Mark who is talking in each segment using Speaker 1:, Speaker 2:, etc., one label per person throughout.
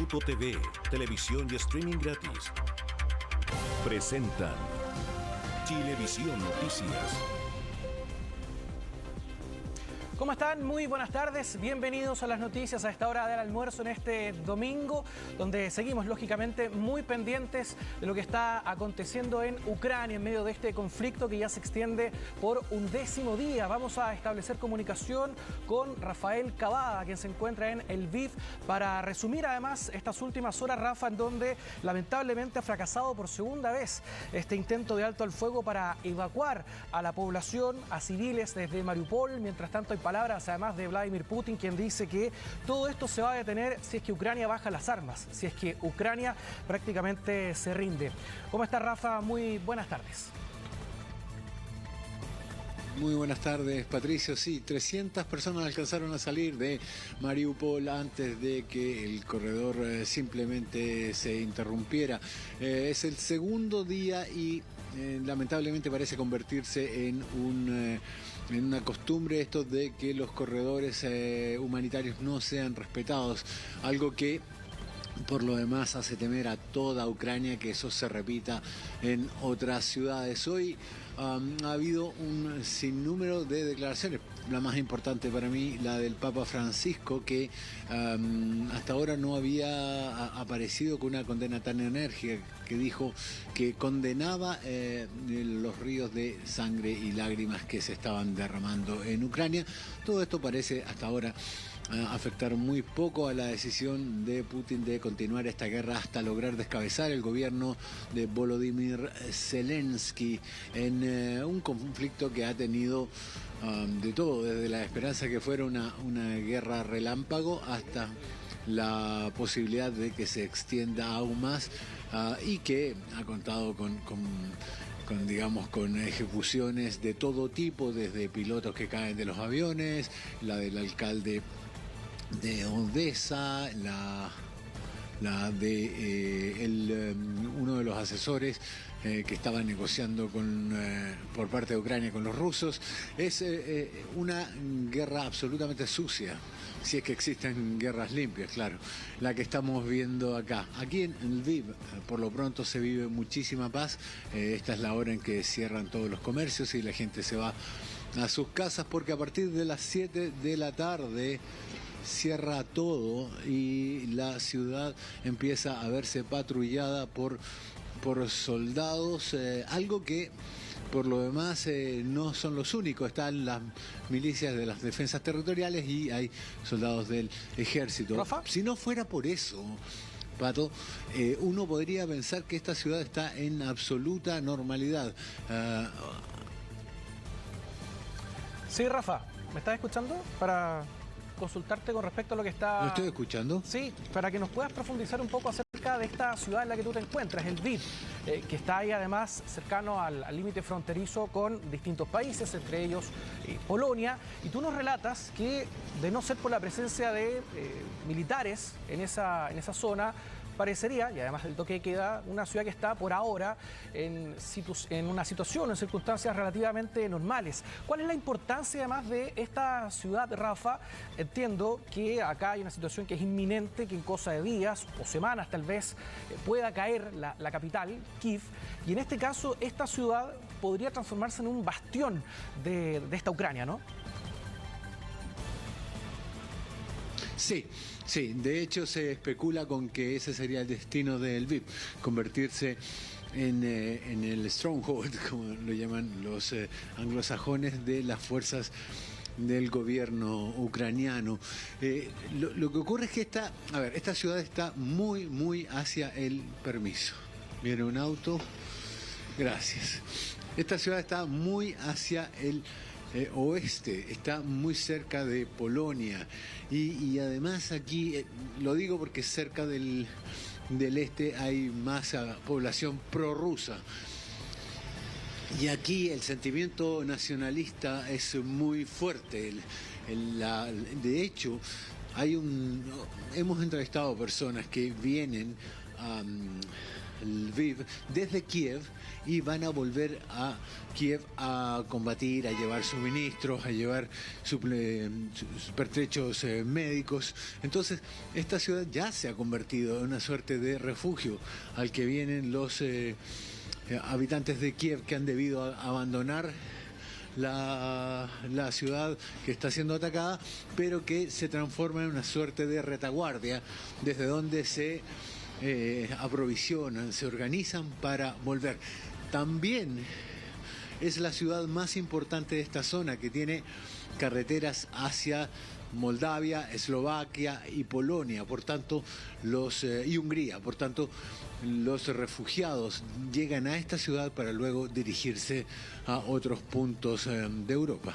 Speaker 1: Minuto TV, televisión y streaming gratis. Presentan Chilevisión Noticias.
Speaker 2: ¿Cómo están? Muy buenas tardes, bienvenidos a las noticias a esta hora del almuerzo en este domingo, donde seguimos lógicamente muy pendientes de lo que está aconteciendo en Ucrania en medio de este conflicto que ya se extiende por 11º día. Vamos a establecer comunicación con Rafael Cavada, quien se encuentra en Lviv, para resumir además estas últimas horas, Rafa, en donde lamentablemente ha fracasado por segunda vez este intento de alto al fuego para evacuar a la población, a civiles desde Mariupol. Mientras tanto hay palabras además de Vladimir Putin, quien dice que todo esto se va a detener si es que Ucrania baja las armas, si es que Ucrania prácticamente se rinde. ¿Cómo está, Rafa? Muy buenas tardes.
Speaker 3: Muy buenas tardes, Patricio. Sí, 300 personas alcanzaron a salir de Mariupol antes de que el corredor simplemente se interrumpiera. Es el segundo día y lamentablemente parece convertirse en una costumbre esto de que los corredores humanitarios no sean respetados, algo que por lo demás hace temer a toda Ucrania que eso se repita en otras ciudades. Hoy ha habido un sinnúmero de declaraciones, la más importante para mí, la del Papa Francisco, que hasta ahora no había aparecido con una condena tan enérgica, que dijo que condenaba los ríos de sangre y lágrimas que se estaban derramando en Ucrania. Todo esto parece hasta ahora afectar muy poco a la decisión de Putin de continuar esta guerra hasta lograr descabezar el gobierno de Volodymyr Zelensky en un conflicto que ha tenido de todo, desde la esperanza que fuera una guerra relámpago hasta la posibilidad de que se extienda aún más y que ha contado con ejecuciones de todo tipo, desde pilotos que caen de los aviones, la del alcalde de Odessa, la de uno de los asesores que estaba negociando por parte de Ucrania con los rusos. Es una guerra absolutamente sucia, si es que existen guerras limpias, claro, la que estamos viendo acá. Aquí en Lviv, por lo pronto, se vive muchísima paz. Esta es la hora en que cierran todos los comercios y la gente se va a sus casas, porque a partir de las 7 de la tarde cierra todo y la ciudad empieza a verse patrullada por soldados, algo que por lo demás no son los únicos. Están las milicias de las defensas territoriales y hay soldados del ejército.
Speaker 2: ¿Rafa?
Speaker 3: Si no fuera por eso, Pato, uno podría pensar que esta ciudad está en absoluta normalidad.
Speaker 2: Sí, Rafa, ¿me estás escuchando? Para consultarte con respecto a lo que está...
Speaker 3: ¿Lo estoy escuchando?
Speaker 2: Sí, para que nos puedas profundizar un poco acerca de esta ciudad en la que tú te encuentras, Lviv, que está ahí además cercano al límite fronterizo con distintos países, entre ellos Polonia, y tú nos relatas que, de no ser por la presencia de militares en esa zona, parecería, y además del toque de queda, una ciudad que está por ahora en una situación, en circunstancias relativamente normales. ¿Cuál es la importancia además de esta ciudad, Rafa? Entiendo que acá hay una situación que es inminente, que en cosa de días o semanas tal vez pueda caer la capital, Kiev, y en este caso esta ciudad podría transformarse en un bastión de esta Ucrania, ¿no?
Speaker 3: Sí, de hecho se especula con que ese sería el destino de Lviv, convertirse en el stronghold, como lo llaman los anglosajones, de las fuerzas del gobierno ucraniano. Lo que ocurre es que esta ciudad está muy, muy hacia el permiso. Viene un auto, gracias. Esta ciudad está muy hacia el oeste, está muy cerca de Polonia y además aquí, lo digo porque cerca del este hay más población prorrusa. Y aquí el sentimiento nacionalista es muy fuerte. De hecho, hemos entrevistado personas que vienen Lviv desde Kiev y van a volver a Kiev a combatir, a llevar suministros, a llevar pertrechos médicos. Entonces, esta ciudad ya se ha convertido en una suerte de refugio al que vienen los habitantes de Kiev que han debido abandonar la ciudad que está siendo atacada, pero que se transforma en una suerte de retaguardia desde donde se aprovisionan, se organizan para volver. También es la ciudad más importante de esta zona, que tiene carreteras hacia Moldavia, Eslovaquia y Polonia, por tanto, y Hungría. Por tanto, los refugiados llegan a esta ciudad para luego dirigirse a otros puntos de Europa.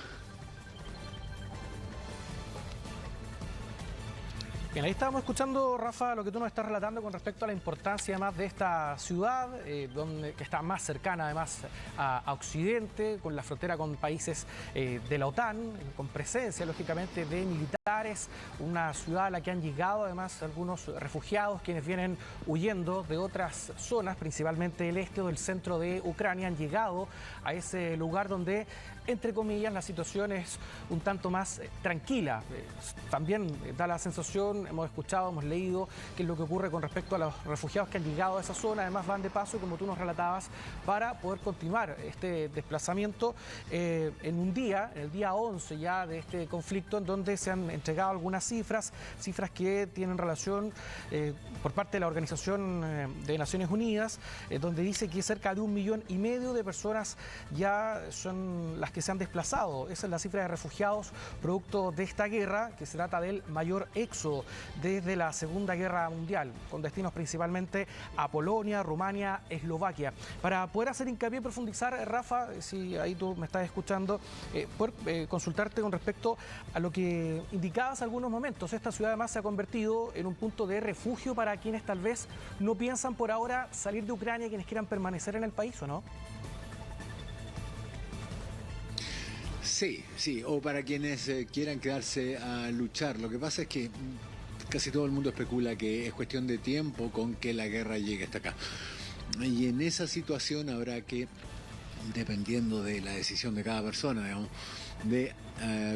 Speaker 2: Bien, ahí estábamos escuchando, Rafa, lo que tú nos estás relatando con respecto a la importancia además de esta ciudad, que está más cercana además a Occidente, con la frontera con países de la OTAN, con presencia lógicamente de militares, una ciudad a la que han llegado además algunos refugiados quienes vienen huyendo de otras zonas, principalmente del este o del centro de Ucrania, han llegado a ese lugar donde, entre comillas, la situación es un tanto más tranquila. También da la sensación, hemos escuchado, hemos leído qué es lo que ocurre con respecto a los refugiados que han llegado a esa zona. Además van de paso, como tú nos relatabas, para poder continuar este desplazamiento en un día, en el día 11 ya de este conflicto, en donde se han entregado algunas cifras que tienen relación por parte de la Organización de Naciones Unidas, donde dice que cerca de 1,5 millones de personas ya son las que se han desplazado. Esa es la cifra de refugiados producto de esta guerra, que se trata del mayor éxodo desde la Segunda Guerra Mundial, con destinos principalmente a Polonia, Rumania, Eslovaquia. Para poder hacer hincapié y profundizar, Rafa, si ahí tú me estás escuchando, poder consultarte con respecto a lo que indicabas algunos momentos. Esta ciudad además se ha convertido en un punto de refugio para quienes tal vez no piensan por ahora salir de Ucrania, quienes quieran permanecer en el país, ¿o no?
Speaker 3: Sí, o para quienes quieran quedarse a luchar. Lo que pasa es que casi todo el mundo especula que es cuestión de tiempo con que la guerra llegue hasta acá. Y en esa situación habrá que, dependiendo de la decisión de cada persona, digamos, de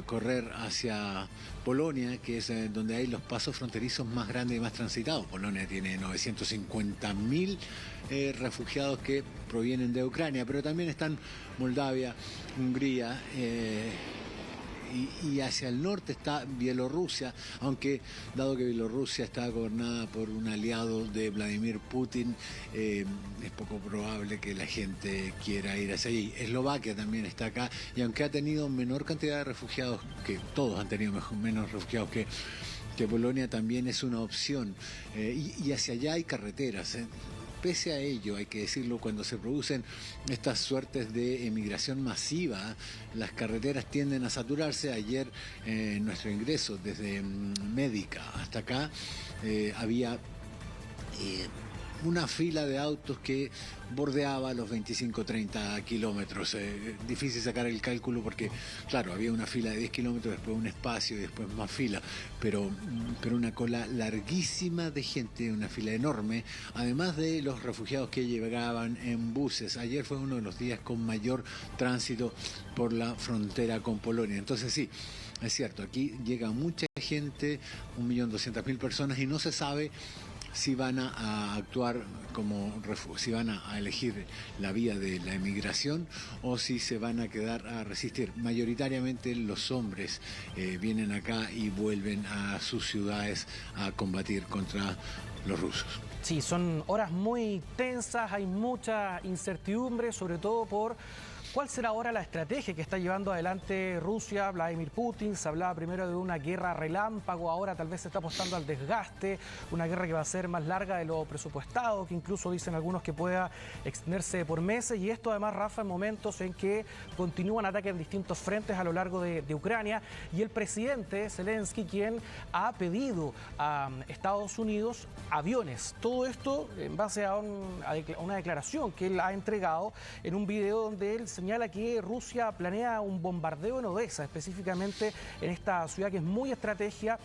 Speaker 3: correr hacia Polonia, que es donde hay los pasos fronterizos más grandes y más transitados. Polonia tiene 950.000 refugiados que provienen de Ucrania, pero también están Moldavia, Hungría, y hacia el norte está Bielorrusia, aunque dado que Bielorrusia está gobernada por un aliado de Vladimir Putin, es poco probable que la gente quiera ir hacia allí. Eslovaquia también está acá, y aunque ha tenido menor cantidad de refugiados, que todos han tenido menos refugiados que Polonia, también es una opción, y hacia allá hay carreteras. Pese a ello, hay que decirlo, cuando se producen estas suertes de emigración masiva, las carreteras tienden a saturarse. Ayer, nuestro ingreso desde Médica hasta acá, había una fila de autos que bordeaba los 25-30 kilómetros. Difícil sacar el cálculo porque, claro, había una fila de 10 kilómetros, después un espacio y después más fila, pero una cola larguísima de gente, una fila enorme, además de los refugiados que llegaban en buses. Ayer fue uno de los días con mayor tránsito por la frontera con Polonia. Entonces sí, es cierto, aquí llega mucha gente, 1.200.000 personas, y no se sabe si van a actuar si van a elegir la vía de la emigración o si se van a quedar a resistir. Mayoritariamente los hombres vienen acá y vuelven a sus ciudades a combatir contra los rusos.
Speaker 2: Sí, son horas muy tensas, hay mucha incertidumbre, sobre todo por ¿cuál será ahora la estrategia que está llevando adelante Rusia, Vladimir Putin? Se hablaba primero de una guerra relámpago, ahora tal vez se está apostando al desgaste, una guerra que va a ser más larga de lo presupuestado, que incluso dicen algunos que pueda extenderse por meses. Y esto además, Rafa, en momentos en que continúan ataques en distintos frentes a lo largo de Ucrania, y el presidente Zelensky, quien ha pedido a Estados Unidos aviones. Todo esto en base a una declaración que él ha entregado en un video donde él se señala que Rusia planea un bombardeo en Odessa, específicamente en esta ciudad que es muy estratégica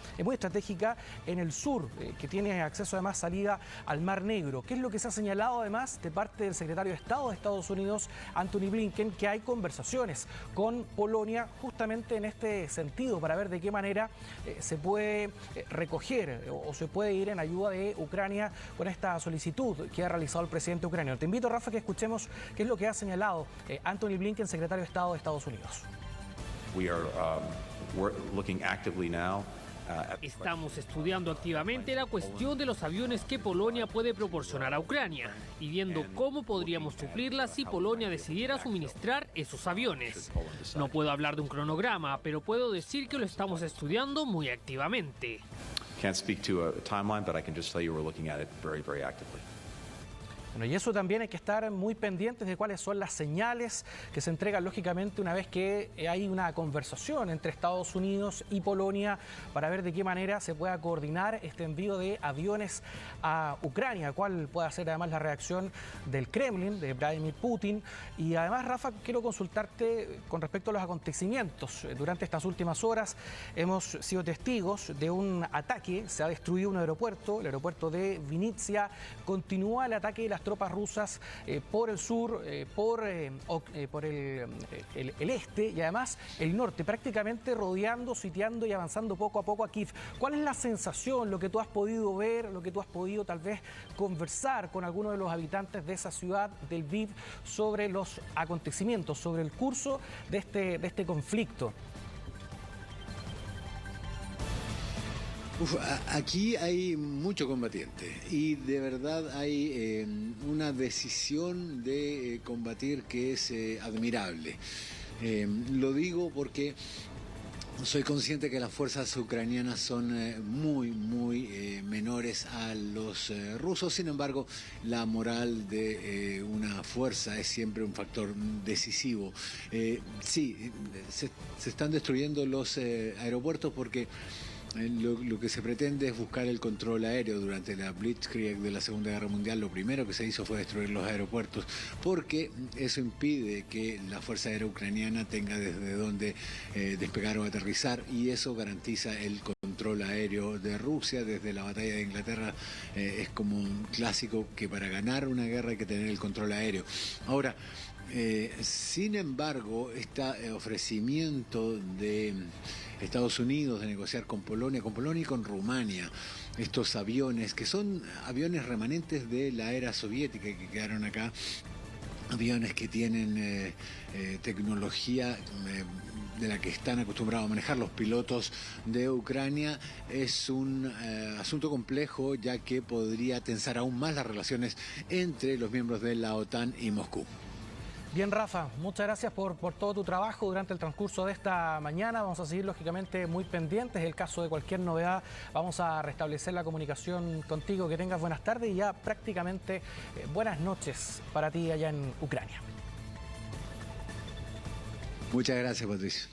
Speaker 2: en el sur, que tiene acceso además salida al Mar Negro. ¿Qué es lo que se ha señalado además de parte del secretario de Estado de Estados Unidos, Antony Blinken, que hay conversaciones con Polonia justamente en este sentido para ver de qué manera se puede recoger o se puede ir en ayuda de Ucrania con esta solicitud que ha realizado el presidente ucraniano? Te invito, Rafa, que escuchemos qué es lo que ha señalado Antony Blinken, secretario de Estado de Estados Unidos.
Speaker 4: We're looking actively now.
Speaker 5: Estamos estudiando activamente la cuestión de los aviones que Polonia puede proporcionar a Ucrania y viendo cómo podríamos suplirla si Polonia decidiera suministrar esos aviones. No puedo hablar de un cronograma, pero puedo decir que lo estamos estudiando muy activamente.
Speaker 4: Can't speak to a timeline, but I can just tell you we're looking at it very, very actively.
Speaker 2: Bueno, y eso también hay que estar muy pendientes de cuáles son las señales que se entregan lógicamente una vez que hay una conversación entre Estados Unidos y Polonia para ver de qué manera se pueda coordinar este envío de aviones a Ucrania, cuál pueda ser además la reacción del Kremlin, de Vladimir Putin. Y además, Rafa, quiero consultarte con respecto a los acontecimientos. Durante estas últimas horas hemos sido testigos de un ataque, se ha destruido un aeropuerto, el aeropuerto de Vinnytsia. Continúa el ataque de las tropas rusas por el sur, por el este y además el norte, prácticamente rodeando, sitiando y avanzando poco a poco a Kiev. ¿Cuál es la sensación, lo que tú has podido ver, lo que tú has podido tal vez conversar con algunos de los habitantes de esa ciudad, del Lviv, sobre los acontecimientos, sobre el curso de este conflicto?
Speaker 3: Aquí hay mucho combatiente y de verdad hay una decisión de combatir que es admirable. Lo digo porque soy consciente que las fuerzas ucranianas son muy menores a los rusos. Sin embargo, la moral de una fuerza es siempre un factor decisivo. Sí, se están destruyendo los aeropuertos porque lo que se pretende es buscar el control aéreo. Durante la Blitzkrieg de la Segunda Guerra Mundial, lo primero que se hizo fue destruir los aeropuertos, porque eso impide que la Fuerza Aérea Ucraniana tenga desde dónde despegar o aterrizar, y eso garantiza el control aéreo de Rusia. Desde la batalla de Inglaterra es como un clásico que para ganar una guerra hay que tener el control aéreo. Ahora, sin embargo, este ofrecimiento de Estados Unidos de negociar con Polonia y con Rumania estos aviones, que son aviones remanentes de la era soviética que quedaron acá, aviones que tienen tecnología de la que están acostumbrados a manejar los pilotos de Ucrania, es un asunto complejo, ya que podría tensar aún más las relaciones entre los miembros de la OTAN y Moscú.
Speaker 2: Bien, Rafa, muchas gracias por todo tu trabajo durante el transcurso de esta mañana. Vamos a seguir lógicamente muy pendientes. En el caso de cualquier novedad, vamos a restablecer la comunicación contigo. Que tengas buenas tardes y ya prácticamente buenas noches para ti allá en Ucrania.
Speaker 3: Muchas gracias, Patricio.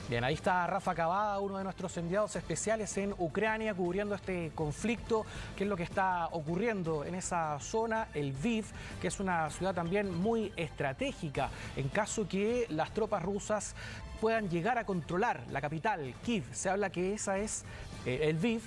Speaker 2: Bien, ahí está Rafa Cavada, uno de nuestros enviados especiales en Ucrania, cubriendo este conflicto, qué es lo que está ocurriendo en esa zona, el Lviv, que es una ciudad también muy estratégica en caso que las tropas rusas puedan llegar a controlar la capital, Kiev. Se habla que esa es el Lviv,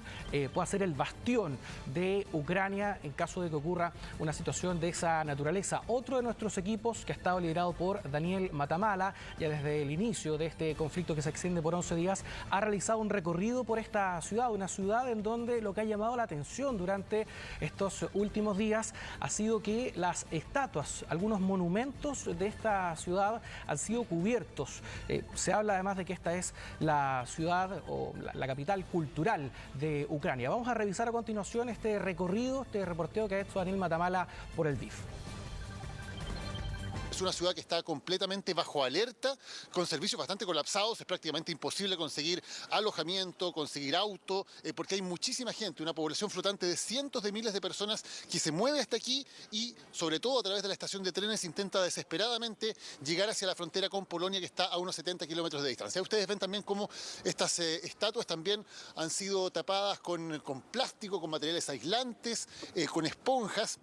Speaker 2: pueda ser el bastión de Ucrania en caso de que ocurra una situación de esa naturaleza. Otro de nuestros equipos, que ha estado liderado por Daniel Matamala, ya desde el inicio de este conflicto que se extiende por 11 días, ha realizado un recorrido por esta ciudad, una ciudad en donde lo que ha llamado la atención durante estos últimos días ha sido que las estatuas, algunos monumentos de esta ciudad han sido cubiertos. Se habla además de que esta es la ciudad o la capital cultural de Ucrania. Vamos a revisar a continuación este recorrido, este reporteo que ha hecho Daniel Matamala por el Lviv.
Speaker 6: Es una ciudad que está completamente bajo alerta, con servicios bastante colapsados. Es prácticamente imposible conseguir alojamiento, conseguir auto, porque hay muchísima gente, una población flotante de cientos de miles de personas que se mueve hasta aquí y, sobre todo a través de la estación de trenes, intenta desesperadamente llegar hacia la frontera con Polonia, que está a unos 70 kilómetros de distancia. Ustedes ven también cómo estas estatuas también han sido tapadas con plástico, con materiales aislantes, con esponjas.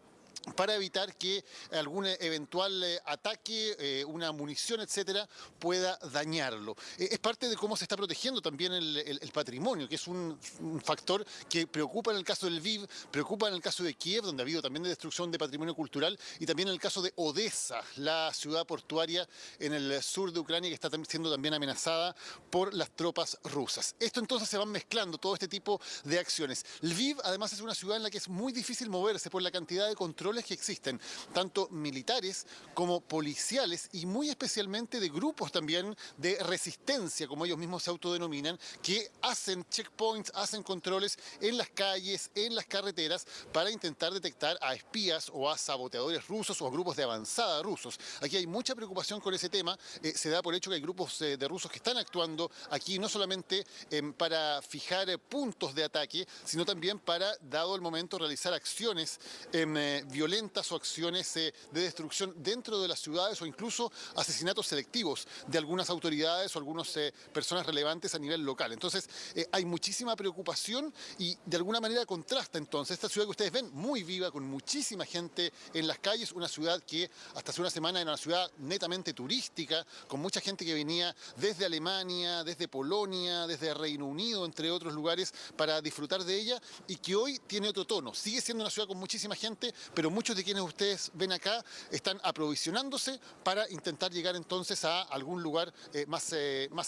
Speaker 6: para evitar que algún eventual ataque, una munición, etcétera, pueda dañarlo. Es parte de cómo se está protegiendo también el patrimonio, que es un factor que preocupa en el caso del Lviv, preocupa en el caso de Kiev, donde ha habido también destrucción de patrimonio cultural, y también en el caso de Odessa, la ciudad portuaria en el sur de Ucrania, que está siendo también amenazada por las tropas rusas. Esto entonces se van mezclando, todo este tipo de acciones. Lviv, además, es una ciudad en la que es muy difícil moverse por la cantidad de controles que existen, tanto militares como policiales y muy especialmente de grupos también de resistencia, como ellos mismos se autodenominan, que hacen checkpoints, hacen controles en las calles, en las carreteras, para intentar detectar a espías o a saboteadores rusos o a grupos de avanzada rusos. Aquí hay mucha preocupación con ese tema, se da por hecho que hay grupos de rusos que están actuando aquí no solamente para fijar puntos de ataque, sino también para, dado el momento, realizar acciones violentas o acciones de destrucción dentro de las ciudades o incluso asesinatos selectivos de algunas autoridades o algunas personas relevantes a nivel local. Entonces hay muchísima preocupación y de alguna manera contrasta entonces esta ciudad que ustedes ven muy viva, con muchísima gente en las calles, una ciudad que hasta hace una semana era una ciudad netamente turística, con mucha gente que venía desde Alemania, desde Polonia, desde Reino Unido, entre otros lugares, para disfrutar de ella, y que hoy tiene otro tono. Sigue siendo una ciudad con muchísima gente, pero muchos de quienes ustedes ven acá están aprovisionándose para intentar llegar entonces a algún lugar más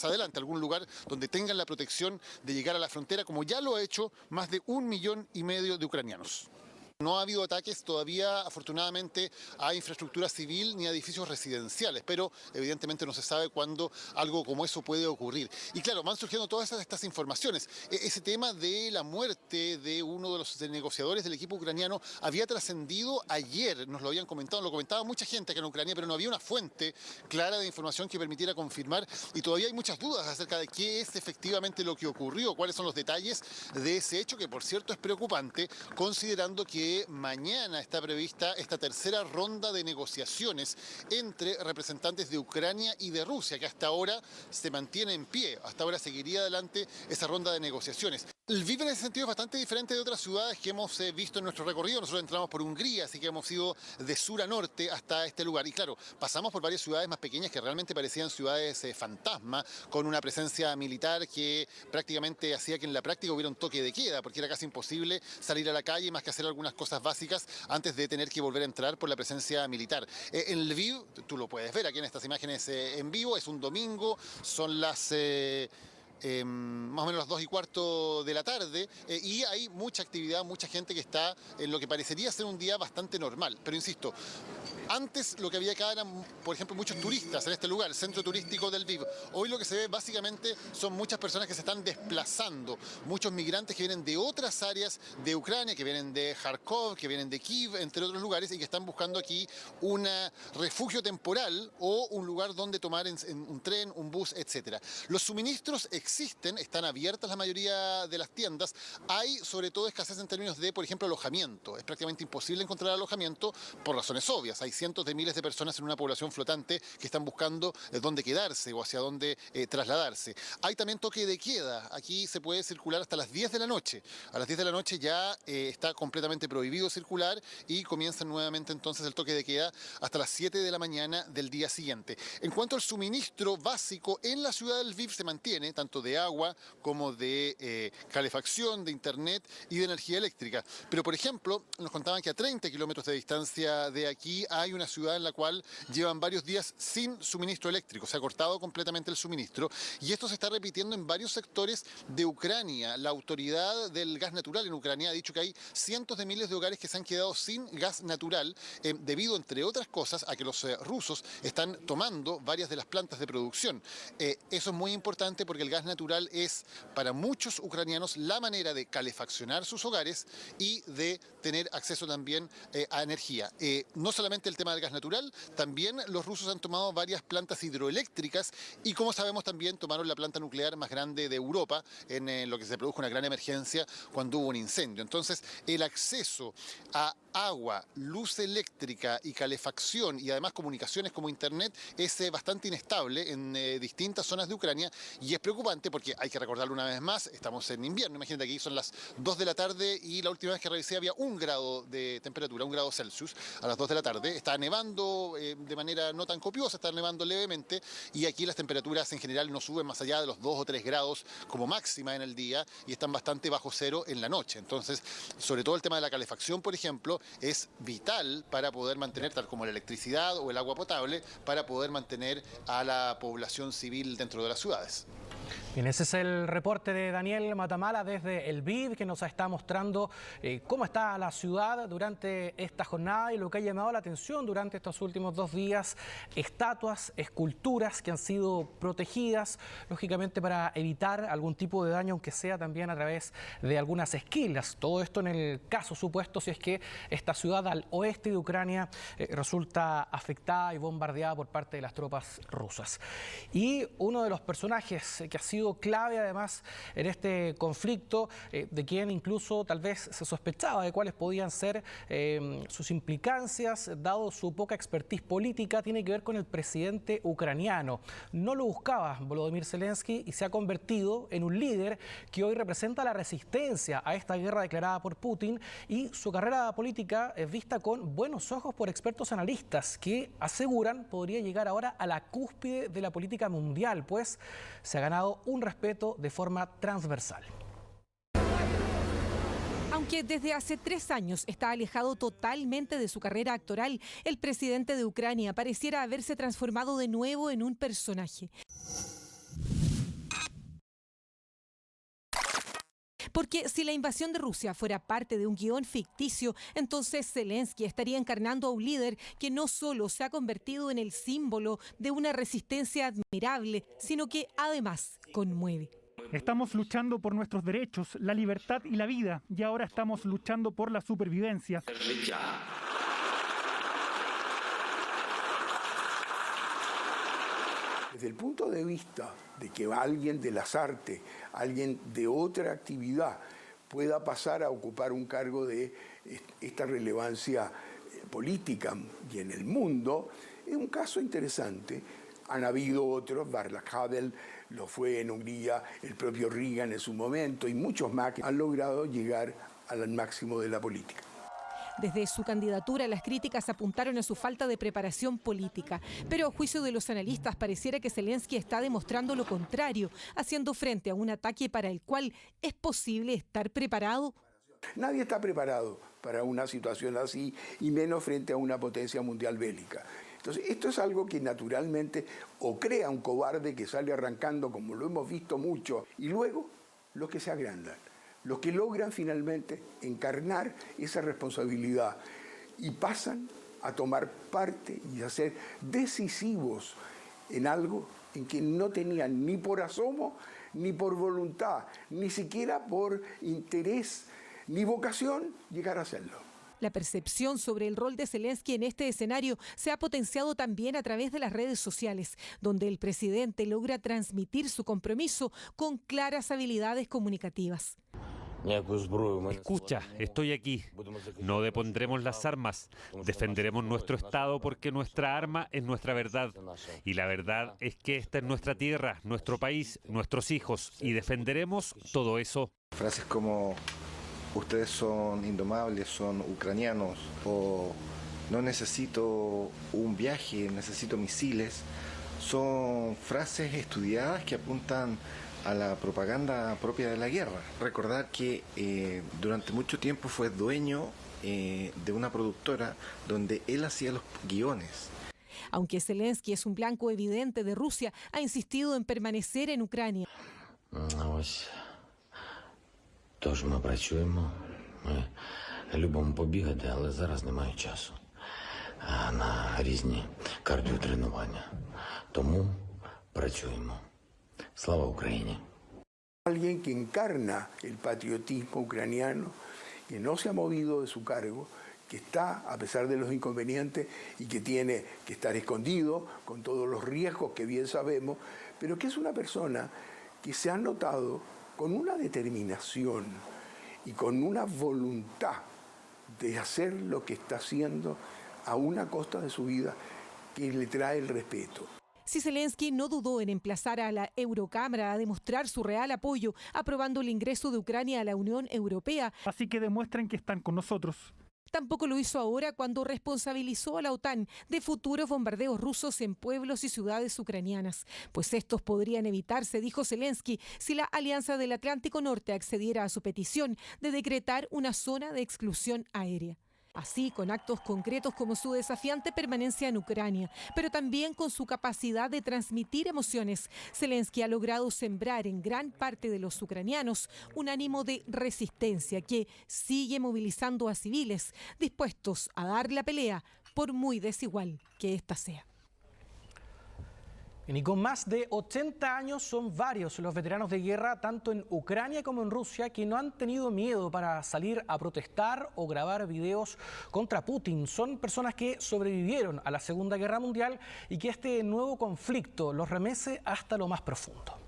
Speaker 6: adelante, algún lugar donde tengan la protección de llegar a la frontera, como ya lo ha hecho más de 1,5 millones de ucranianos. No ha habido ataques todavía, afortunadamente, a infraestructura civil ni a edificios residenciales, pero evidentemente no se sabe cuándo algo como eso puede ocurrir. Y claro, van surgiendo todas estas informaciones. Ese tema de la muerte de uno de los negociadores del equipo ucraniano había trascendido ayer, nos lo habían comentado, lo comentaba mucha gente acá en Ucrania, pero no había una fuente clara de información que permitiera confirmar, y todavía hay muchas dudas acerca de qué es efectivamente lo que ocurrió, cuáles son los detalles de ese hecho, que por cierto es preocupante, considerando que mañana está prevista esta tercera ronda de negociaciones entre representantes de Ucrania y de Rusia, que hasta ahora se mantiene en pie, hasta ahora seguiría adelante esa ronda de negociaciones. Lviv en ese sentido es bastante diferente de otras ciudades que hemos visto en nuestro recorrido. Nosotros entramos por Hungría, así que hemos ido de sur a norte hasta este lugar. Y claro, pasamos por varias ciudades más pequeñas que realmente parecían ciudades fantasma, con una presencia militar que prácticamente hacía que en la práctica hubiera un toque de queda, porque era casi imposible salir a la calle más que hacer algunas cosas básicas antes de tener que volver a entrar por la presencia militar. En Lviv, tú lo puedes ver aquí en estas imágenes en vivo, es un domingo, son las más o menos las 2:15 de la tarde, y hay mucha actividad, mucha gente que está en lo que parecería ser un día bastante normal. Pero insisto, antes lo que había acá eran, por ejemplo, muchos turistas en este lugar, el centro turístico del Lviv. Hoy lo que se ve básicamente son muchas personas que se están desplazando, muchos migrantes que vienen de otras áreas de Ucrania, que vienen de Kharkov, que vienen de Kiev, entre otros lugares, y que están buscando aquí un refugio temporal o un lugar donde tomar en un tren, un bus, etc. Los suministros existen, están abiertas la mayoría de las tiendas. Hay sobre todo escasez en términos de, por ejemplo, alojamiento. Es prácticamente imposible encontrar alojamiento por razones obvias. Hay cientos de miles de personas en una población flotante que están buscando dónde quedarse o hacia dónde trasladarse. Hay también toque de queda. Aquí se puede circular hasta las 10 de la noche. A las 10 de la noche ya está completamente prohibido circular y comienza nuevamente entonces el toque de queda hasta las 7 de la mañana del día siguiente. En cuanto al suministro básico, en la ciudad del Lviv se mantiene, tanto de agua como de calefacción, de internet y de energía eléctrica. Pero, por ejemplo, nos contaban que a 30 kilómetros de distancia de aquí hay una ciudad en la cual llevan varios días sin suministro eléctrico. Se ha cortado completamente el suministro y esto se está repitiendo en varios sectores de Ucrania. La autoridad del gas natural en Ucrania ha dicho que hay cientos de miles de hogares que se han quedado sin gas natural debido, entre otras cosas, a que los rusos están tomando varias de las plantas de producción. Eso es muy importante porque el gas natural es para muchos ucranianos la manera de calefaccionar sus hogares y de tener acceso también a energía. No solamente el tema del gas natural, también los rusos han tomado varias plantas hidroeléctricas y, como sabemos, también tomaron la planta nuclear más grande de Europa en lo que se produjo una gran emergencia cuando hubo un incendio. Entonces, el acceso a agua, luz eléctrica y calefacción y además comunicaciones como internet es bastante inestable en distintas zonas de Ucrania y es preocupante preocupante porque hay que recordarlo una vez más, estamos en invierno, imagínate que aquí son las 2 de la tarde y la última vez que revisé había 1 grado de temperatura, 1 grado Celsius a las 2 de la tarde. Está nevando de manera no tan copiosa, está nevando levemente y aquí las temperaturas en general no suben más allá de los 2 o 3 grados como máxima en el día y están bastante bajo cero en la noche. Entonces, sobre todo el tema de la calefacción, por ejemplo, es vital para poder mantener, tal como la electricidad o el agua potable, para poder mantener a la población civil dentro de las ciudades.
Speaker 2: Bien, ese es el reporte de Daniel Matamala desde el BID, que nos está mostrando cómo está la ciudad durante esta jornada y lo que ha llamado la atención durante estos últimos 2 días, estatuas, esculturas que han sido protegidas, lógicamente para evitar algún tipo de daño, aunque sea también a través de algunas esquilas. Todo esto en el caso supuesto si es que esta ciudad al oeste de Ucrania resulta afectada y bombardeada por parte de las tropas rusas. Y uno de los personajes que ha sido clave además en este conflicto, de quien incluso tal vez se sospechaba de cuáles podían ser sus implicancias, dado su poca expertise política, tiene que ver con el presidente ucraniano. No lo buscaba Volodymyr Zelensky y se ha convertido en un líder que hoy representa la resistencia a esta guerra declarada por Putin, y su carrera política es vista con buenos ojos por expertos analistas que aseguran podría llegar ahora a la cúspide de la política mundial, pues se ha ganado un respeto de forma transversal.
Speaker 7: Aunque desde hace 3 años está alejado totalmente de su carrera actoral, el presidente de Ucrania pareciera haberse transformado de nuevo en un personaje. Porque si la invasión de Rusia fuera parte de un guión ficticio, entonces Zelensky estaría encarnando a un líder que no solo se ha convertido en el símbolo de una resistencia admirable, sino que además conmueve.
Speaker 8: Estamos luchando por nuestros derechos, la libertad y la vida, y ahora estamos luchando por la supervivencia.
Speaker 9: Desde el punto de vista de que alguien de las artes, alguien de otra actividad pueda pasar a ocupar un cargo de esta relevancia política y en el mundo, es un caso interesante. Han habido otros, Václav Havel lo fue en Hungría, el propio Reagan en su momento y muchos más que han logrado llegar al máximo de la política.
Speaker 7: Desde su candidatura, las críticas apuntaron a su falta de preparación política. Pero a juicio de los analistas, pareciera que Zelensky está demostrando lo contrario, haciendo frente a un ataque para el cual es posible estar preparado.
Speaker 9: Nadie está preparado para una situación así, y menos frente a una potencia mundial bélica. Entonces, esto es algo que naturalmente o crea un cobarde que sale arrancando, como lo hemos visto mucho, y luego los que se agrandan. Los que logran finalmente encarnar esa responsabilidad y pasan a tomar parte y a ser decisivos en algo en que no tenían ni por asomo, ni por voluntad, ni siquiera por interés, ni vocación llegar a hacerlo.
Speaker 7: La percepción sobre el rol de Zelensky en este escenario se ha potenciado también a través de las redes sociales, donde el presidente logra transmitir su compromiso con claras habilidades comunicativas.
Speaker 10: Escucha, estoy aquí. No depondremos las armas. Defenderemos nuestro Estado porque nuestra arma es nuestra verdad. Y la verdad es que esta es nuestra tierra, nuestro país, nuestros hijos. Y defenderemos todo eso.
Speaker 11: Frases como ustedes son indomables, son ucranianos, o no necesito un viaje, necesito misiles, son frases estudiadas que apuntan a la propaganda propia de la guerra. Recordar que durante mucho tiempo fue dueño de una productora donde él hacía los guiones.
Speaker 7: Aunque Zelensky es un blanco evidente de Rusia, ha insistido en permanecer en Ucrania.
Speaker 12: Тож ми працюємо, ми любимо побігати, але зараз немає часу на різні кардіотренування. Тому працюємо. Слава Україні!
Speaker 9: Alguien que encarna el patriotismo ucraniano, que no se ha movido de su cargo, que está, a pesar de los inconvenientes, y que tiene que estar escondido con todos los riesgos que bien sabemos, pero que es una persona que se ha notado con una determinación y con una voluntad de hacer lo que está haciendo a una costa de su vida que le trae el respeto.
Speaker 7: Si Zelensky no dudó en emplazar a la Eurocámara a demostrar su real apoyo, aprobando el ingreso de Ucrania a la Unión Europea.
Speaker 8: Así que demuestren que están con nosotros.
Speaker 7: Tampoco lo hizo ahora cuando responsabilizó a la OTAN de futuros bombardeos rusos en pueblos y ciudades ucranianas. Pues estos podrían evitarse, dijo Zelensky, si la Alianza del Atlántico Norte accediera a su petición de decretar una zona de exclusión aérea. Así, con actos concretos como su desafiante permanencia en Ucrania, pero también con su capacidad de transmitir emociones, Zelensky ha logrado sembrar en gran parte de los ucranianos un ánimo de resistencia que sigue movilizando a civiles dispuestos a dar la pelea, por muy desigual que ésta sea.
Speaker 2: Y con más de 80 años son varios los veteranos de guerra, tanto en Ucrania como en Rusia, que no han tenido miedo para salir a protestar o grabar videos contra Putin. Son personas que sobrevivieron a la Segunda Guerra Mundial y que este nuevo conflicto los remece hasta lo más profundo.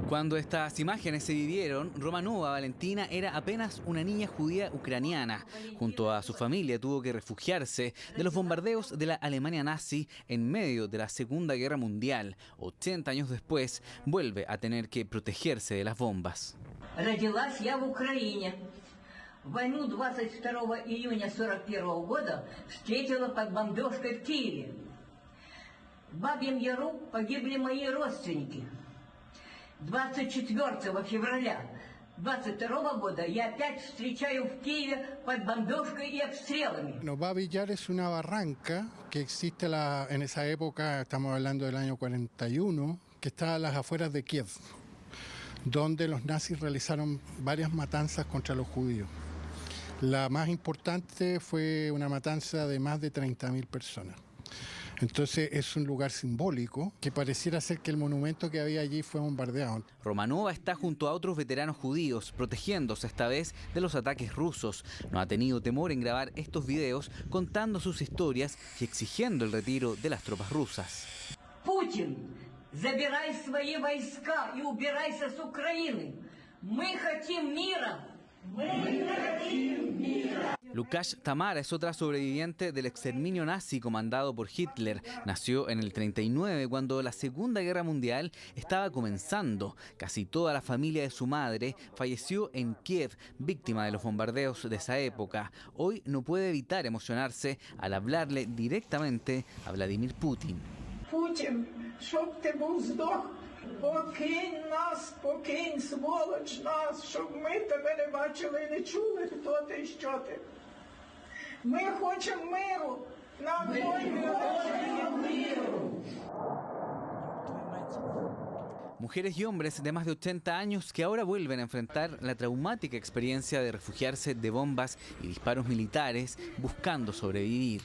Speaker 13: Cuando estas imágenes se vivieron, Romanova Valentina era apenas una niña judía ucraniana. Junto a su familia tuvo que refugiarse de los bombardeos de la Alemania nazi en medio de la Segunda Guerra Mundial. 80 años después, vuelve a tener que protegerse de las bombas.
Speaker 14: Родилась я в Украине. Войну 22 июня 1941 года встретила под бомбежкой в Киеве. В Бабьем Яру погибли мои родственники. 24 февраля 22 года я опять встречаю в Киеве под бомбежкой и обстрелами.
Speaker 15: Babi Yar es una barranca que existe en esa época, estamos hablando del año 41, que está a las afueras de Kiev, donde los nazis realizaron varias matanzas contra los judíos. La más importante fue una matanza de más de 30.000 personas. Entonces es un lugar simbólico que pareciera ser que el monumento que había allí fue bombardeado.
Speaker 13: Romanova está junto a otros veteranos judíos, protegiéndose esta vez de los ataques rusos. No ha tenido temor en grabar estos videos contando sus historias y exigiendo el retiro de las tropas rusas.
Speaker 14: Putin, забирай свои войска и убирайся с Украины. Мы хотим мира.
Speaker 13: Lukasz Tamara es otra sobreviviente del exterminio nazi comandado por Hitler. Nació en el 39 cuando la Segunda Guerra Mundial estaba comenzando. Casi toda la familia de su madre falleció en Kiev, víctima de los bombardeos de esa época. Hoy no puede evitar emocionarse al hablarle directamente a Vladimir Putin.
Speaker 16: Putin, щоб ти був здох. Покинь нас, покинь, сволоч нас, щоб ми тебе не бачили і не чули, хто ти і що ти. Ми хочемо миру, нам хочемо миру.
Speaker 13: Mujeres y hombres de más de 80 años que ahora vuelven a enfrentar la traumática experiencia de refugiarse de bombas y disparos militares buscando sobrevivir.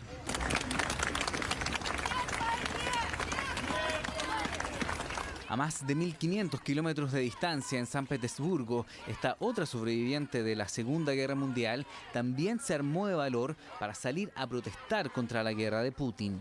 Speaker 13: A más de 1.500 kilómetros de distancia en San Petersburgo, esta otra sobreviviente de la Segunda Guerra Mundial también se armó de valor para salir a protestar contra la guerra de Putin.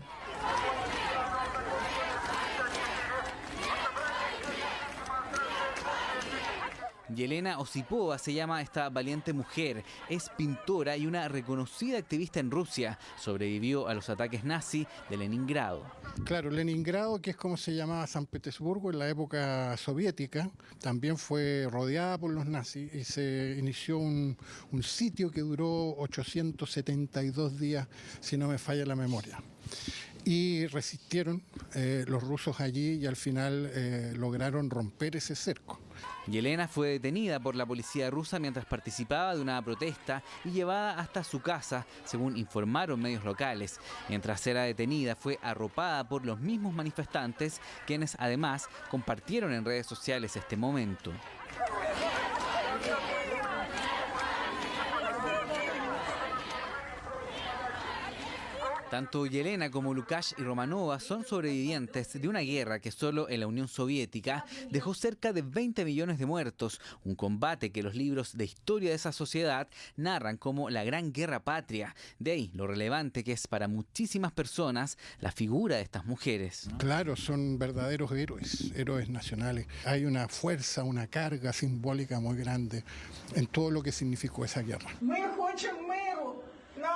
Speaker 13: Yelena Osipova se llama esta valiente mujer. Es pintora y una reconocida activista en Rusia. Sobrevivió a los ataques nazi de Leningrado.
Speaker 15: Claro, Leningrado, que es como se llamaba San Petersburgo en la época soviética, también fue rodeada por los nazis y se inició un sitio que duró 872 días, si no me falla la memoria. Y resistieron los rusos allí y al final lograron romper ese cerco.
Speaker 13: Yelena fue detenida por la policía rusa mientras participaba de una protesta y llevada hasta su casa, según informaron medios locales. Mientras era detenida, fue arropada por los mismos manifestantes, quienes además compartieron en redes sociales este momento. Tanto Yelena como Lukasz y Romanova son sobrevivientes de una guerra que solo en la Unión Soviética dejó cerca de 20 millones de muertos, un combate que los libros de historia de esa sociedad narran como la Gran Guerra Patria. De ahí lo relevante que es para muchísimas personas la figura de estas mujeres.
Speaker 15: Claro, son verdaderos héroes nacionales. Hay una fuerza, una carga simbólica muy grande en todo lo que significó esa guerra.
Speaker 16: Ми хочемо миру, нам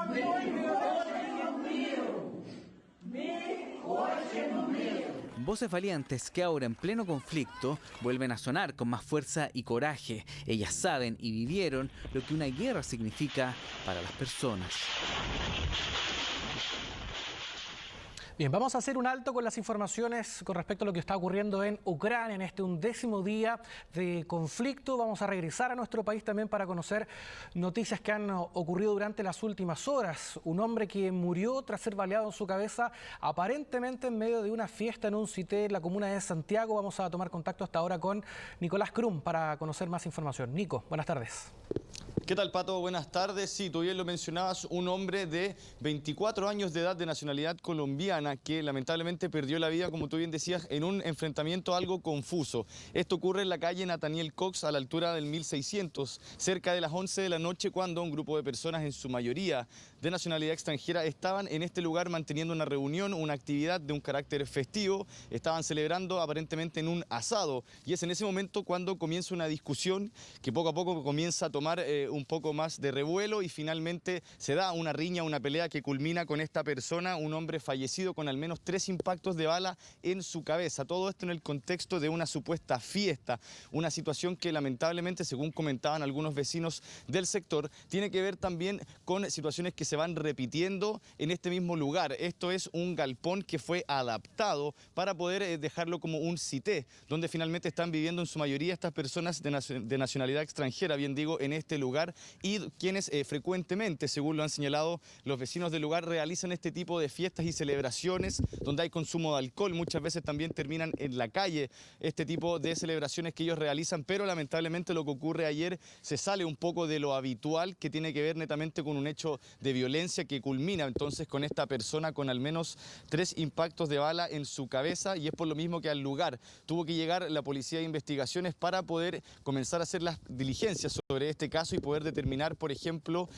Speaker 13: Voces valientes que ahora en pleno conflicto vuelven a sonar con más fuerza y coraje. Ellas saben y vivieron lo que una guerra significa para las personas.
Speaker 2: Bien, vamos a hacer un alto con las informaciones con respecto a lo que está ocurriendo en Ucrania en este 11º día de conflicto. Vamos a regresar a nuestro país también para conocer noticias que han ocurrido durante las últimas horas. Un hombre que murió tras ser baleado en su cabeza, aparentemente en medio de una fiesta en un cité en la comuna de Santiago. Vamos a tomar contacto hasta ahora con Nicolás Krum para conocer más información. Nico, buenas tardes.
Speaker 17: ¿Qué tal, Pato? Buenas tardes. Sí, tú bien lo mencionabas, un hombre de 24 años de edad de nacionalidad colombiana que lamentablemente perdió la vida, como tú bien decías, en un enfrentamiento algo confuso. Esto ocurre en la calle Nathaniel Cox, a la altura del 1600, cerca de las 11 de la noche, cuando un grupo de personas, en su mayoría de nacionalidad extranjera, estaban en este lugar manteniendo una reunión, una actividad de un carácter festivo. Estaban celebrando aparentemente en un asado, y es en ese momento cuando comienza una discusión que poco a poco comienza a tomar un poco más de revuelo, y finalmente se da una riña, una pelea que culmina con esta persona, un hombre fallecido con al menos 3 impactos de bala en su cabeza. Todo esto en el contexto de una supuesta fiesta, una situación que lamentablemente, según comentaban algunos vecinos del sector, tiene que ver también con situaciones que se van repitiendo en este mismo lugar. Esto es un galpón que fue adaptado para poder dejarlo como un cité, donde finalmente están viviendo en su mayoría estas personas de nacionalidad extranjera, bien digo, en este lugar, y quienes frecuentemente, según lo han señalado los vecinos del lugar, realizan este tipo de fiestas y celebraciones donde hay consumo de alcohol. Muchas veces también terminan en la calle este tipo de celebraciones que ellos realizan, pero lamentablemente lo que ocurre ayer se sale un poco de lo habitual, que tiene que ver netamente con un hecho de violencia que culmina entonces con esta persona con al menos 3 impactos de bala en su cabeza, y es por lo mismo que al lugar tuvo que llegar la policía de investigaciones para poder comenzar a hacer las diligencias sobre este caso y poder determinar, por ejemplo,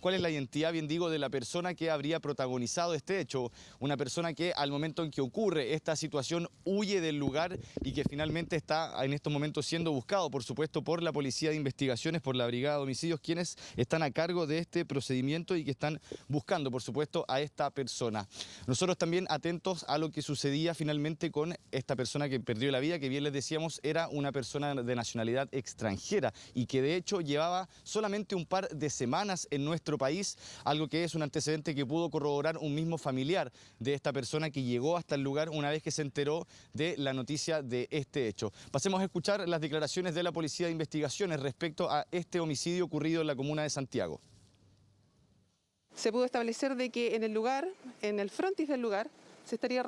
Speaker 17: cuál es la identidad, bien digo, de la persona que habría protagonizado este hecho. Una persona que al momento en que ocurre esta situación huye del lugar y que finalmente está en estos momentos siendo buscado, por supuesto, por la policía de investigaciones, por la brigada de homicidios, quienes están a cargo de este procedimiento y que están buscando, por supuesto, a esta persona. Nosotros también atentos a lo que sucedía finalmente con esta persona que perdió la vida, que bien les decíamos era una persona de nacionalidad extranjera y que de hecho llevaba solamente un par de semanas en nuestro país, algo que es un antecedente que pudo corroborar un mismo familiar de esta persona que llegó hasta el lugar una vez que se enteró de la noticia de este hecho. Pasemos a escuchar las declaraciones de la policía de investigaciones respecto a este homicidio ocurrido en la comuna de Santiago.
Speaker 18: Se pudo establecer de que en el lugar, en el frontis del lugar, se estuvo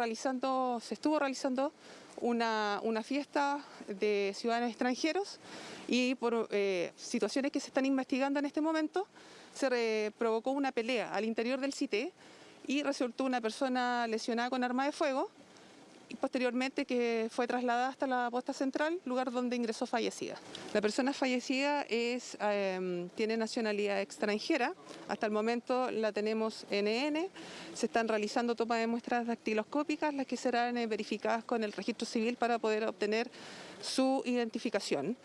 Speaker 18: realizando una fiesta de ciudadanos extranjeros, y por situaciones que se están investigando en este momento, se provocó una pelea al interior del cité y resultó una persona lesionada con arma de fuego, y posteriormente que fue trasladada hasta la posta central, lugar donde ingresó fallecida. La persona fallecida tiene nacionalidad extranjera, hasta el momento la tenemos NN, se están realizando tomas de muestras dactiloscópicas, las que serán verificadas con el registro civil para poder obtener su identificación.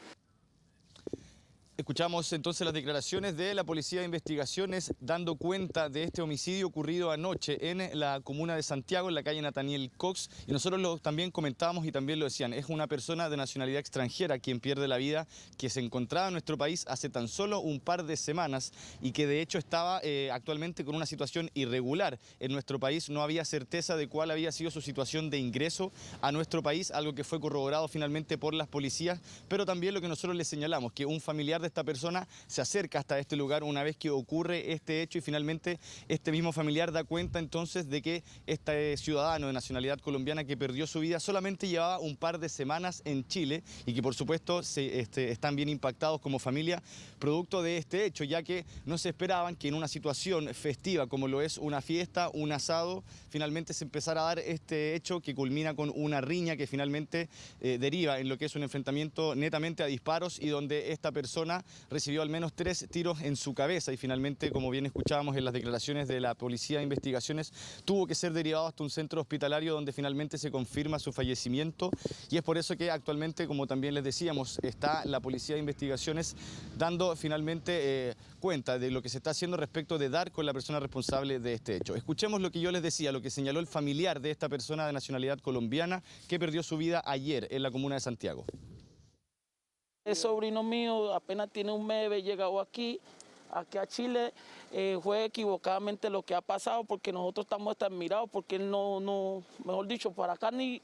Speaker 17: Escuchamos entonces las declaraciones de la Policía de Investigaciones dando cuenta de este homicidio ocurrido anoche en la comuna de Santiago, en la calle Nathaniel Cox, y nosotros también comentábamos y también lo decían, es una persona de nacionalidad extranjera quien pierde la vida, que se encontraba en nuestro país hace tan solo un par de semanas y que de hecho estaba actualmente con una situación irregular en nuestro país. No había certeza de cuál había sido su situación de ingreso a nuestro país, algo que fue corroborado finalmente por las policías, pero también lo que nosotros les señalamos, que un familiar de esta persona se acerca hasta este lugar una vez que ocurre este hecho, y finalmente este mismo familiar da cuenta entonces de que este ciudadano de nacionalidad colombiana que perdió su vida solamente llevaba un par de semanas en Chile, y que por supuesto están bien impactados como familia producto de este hecho, ya que no se esperaban que en una situación festiva como lo es una fiesta, un asado, finalmente se empezara a dar este hecho que culmina con una riña que finalmente deriva en lo que es un enfrentamiento netamente a disparos, y donde esta persona colombiana recibió al menos 3 tiros en su cabeza y finalmente, como bien escuchábamos en las declaraciones de la Policía de Investigaciones, tuvo que ser derivado hasta un centro hospitalario donde finalmente se confirma su fallecimiento, y es por eso que actualmente, como también les decíamos, está la Policía de Investigaciones dando finalmente cuenta de lo que se está haciendo respecto de dar con la persona responsable de este hecho. Escuchemos lo que yo les decía, lo que señaló el familiar de esta persona de nacionalidad colombiana que perdió su vida ayer en la comuna de Santiago.
Speaker 19: El sobrino mío apenas tiene un mes de haber llegado aquí a Chile. Fue equivocadamente lo que ha pasado, porque nosotros estamos tan admirados, porque él no, mejor dicho, para acá ni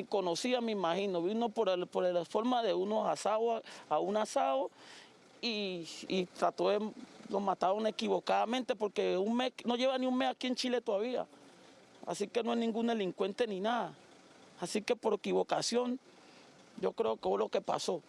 Speaker 19: conocía, me imagino. Vino por la forma de unos asados, a un asado, y trató de, lo mataron equivocadamente, porque no lleva ni un mes aquí en Chile todavía. Así que no es ningún delincuente ni nada. Así que por equivocación, yo creo que fue lo que pasó.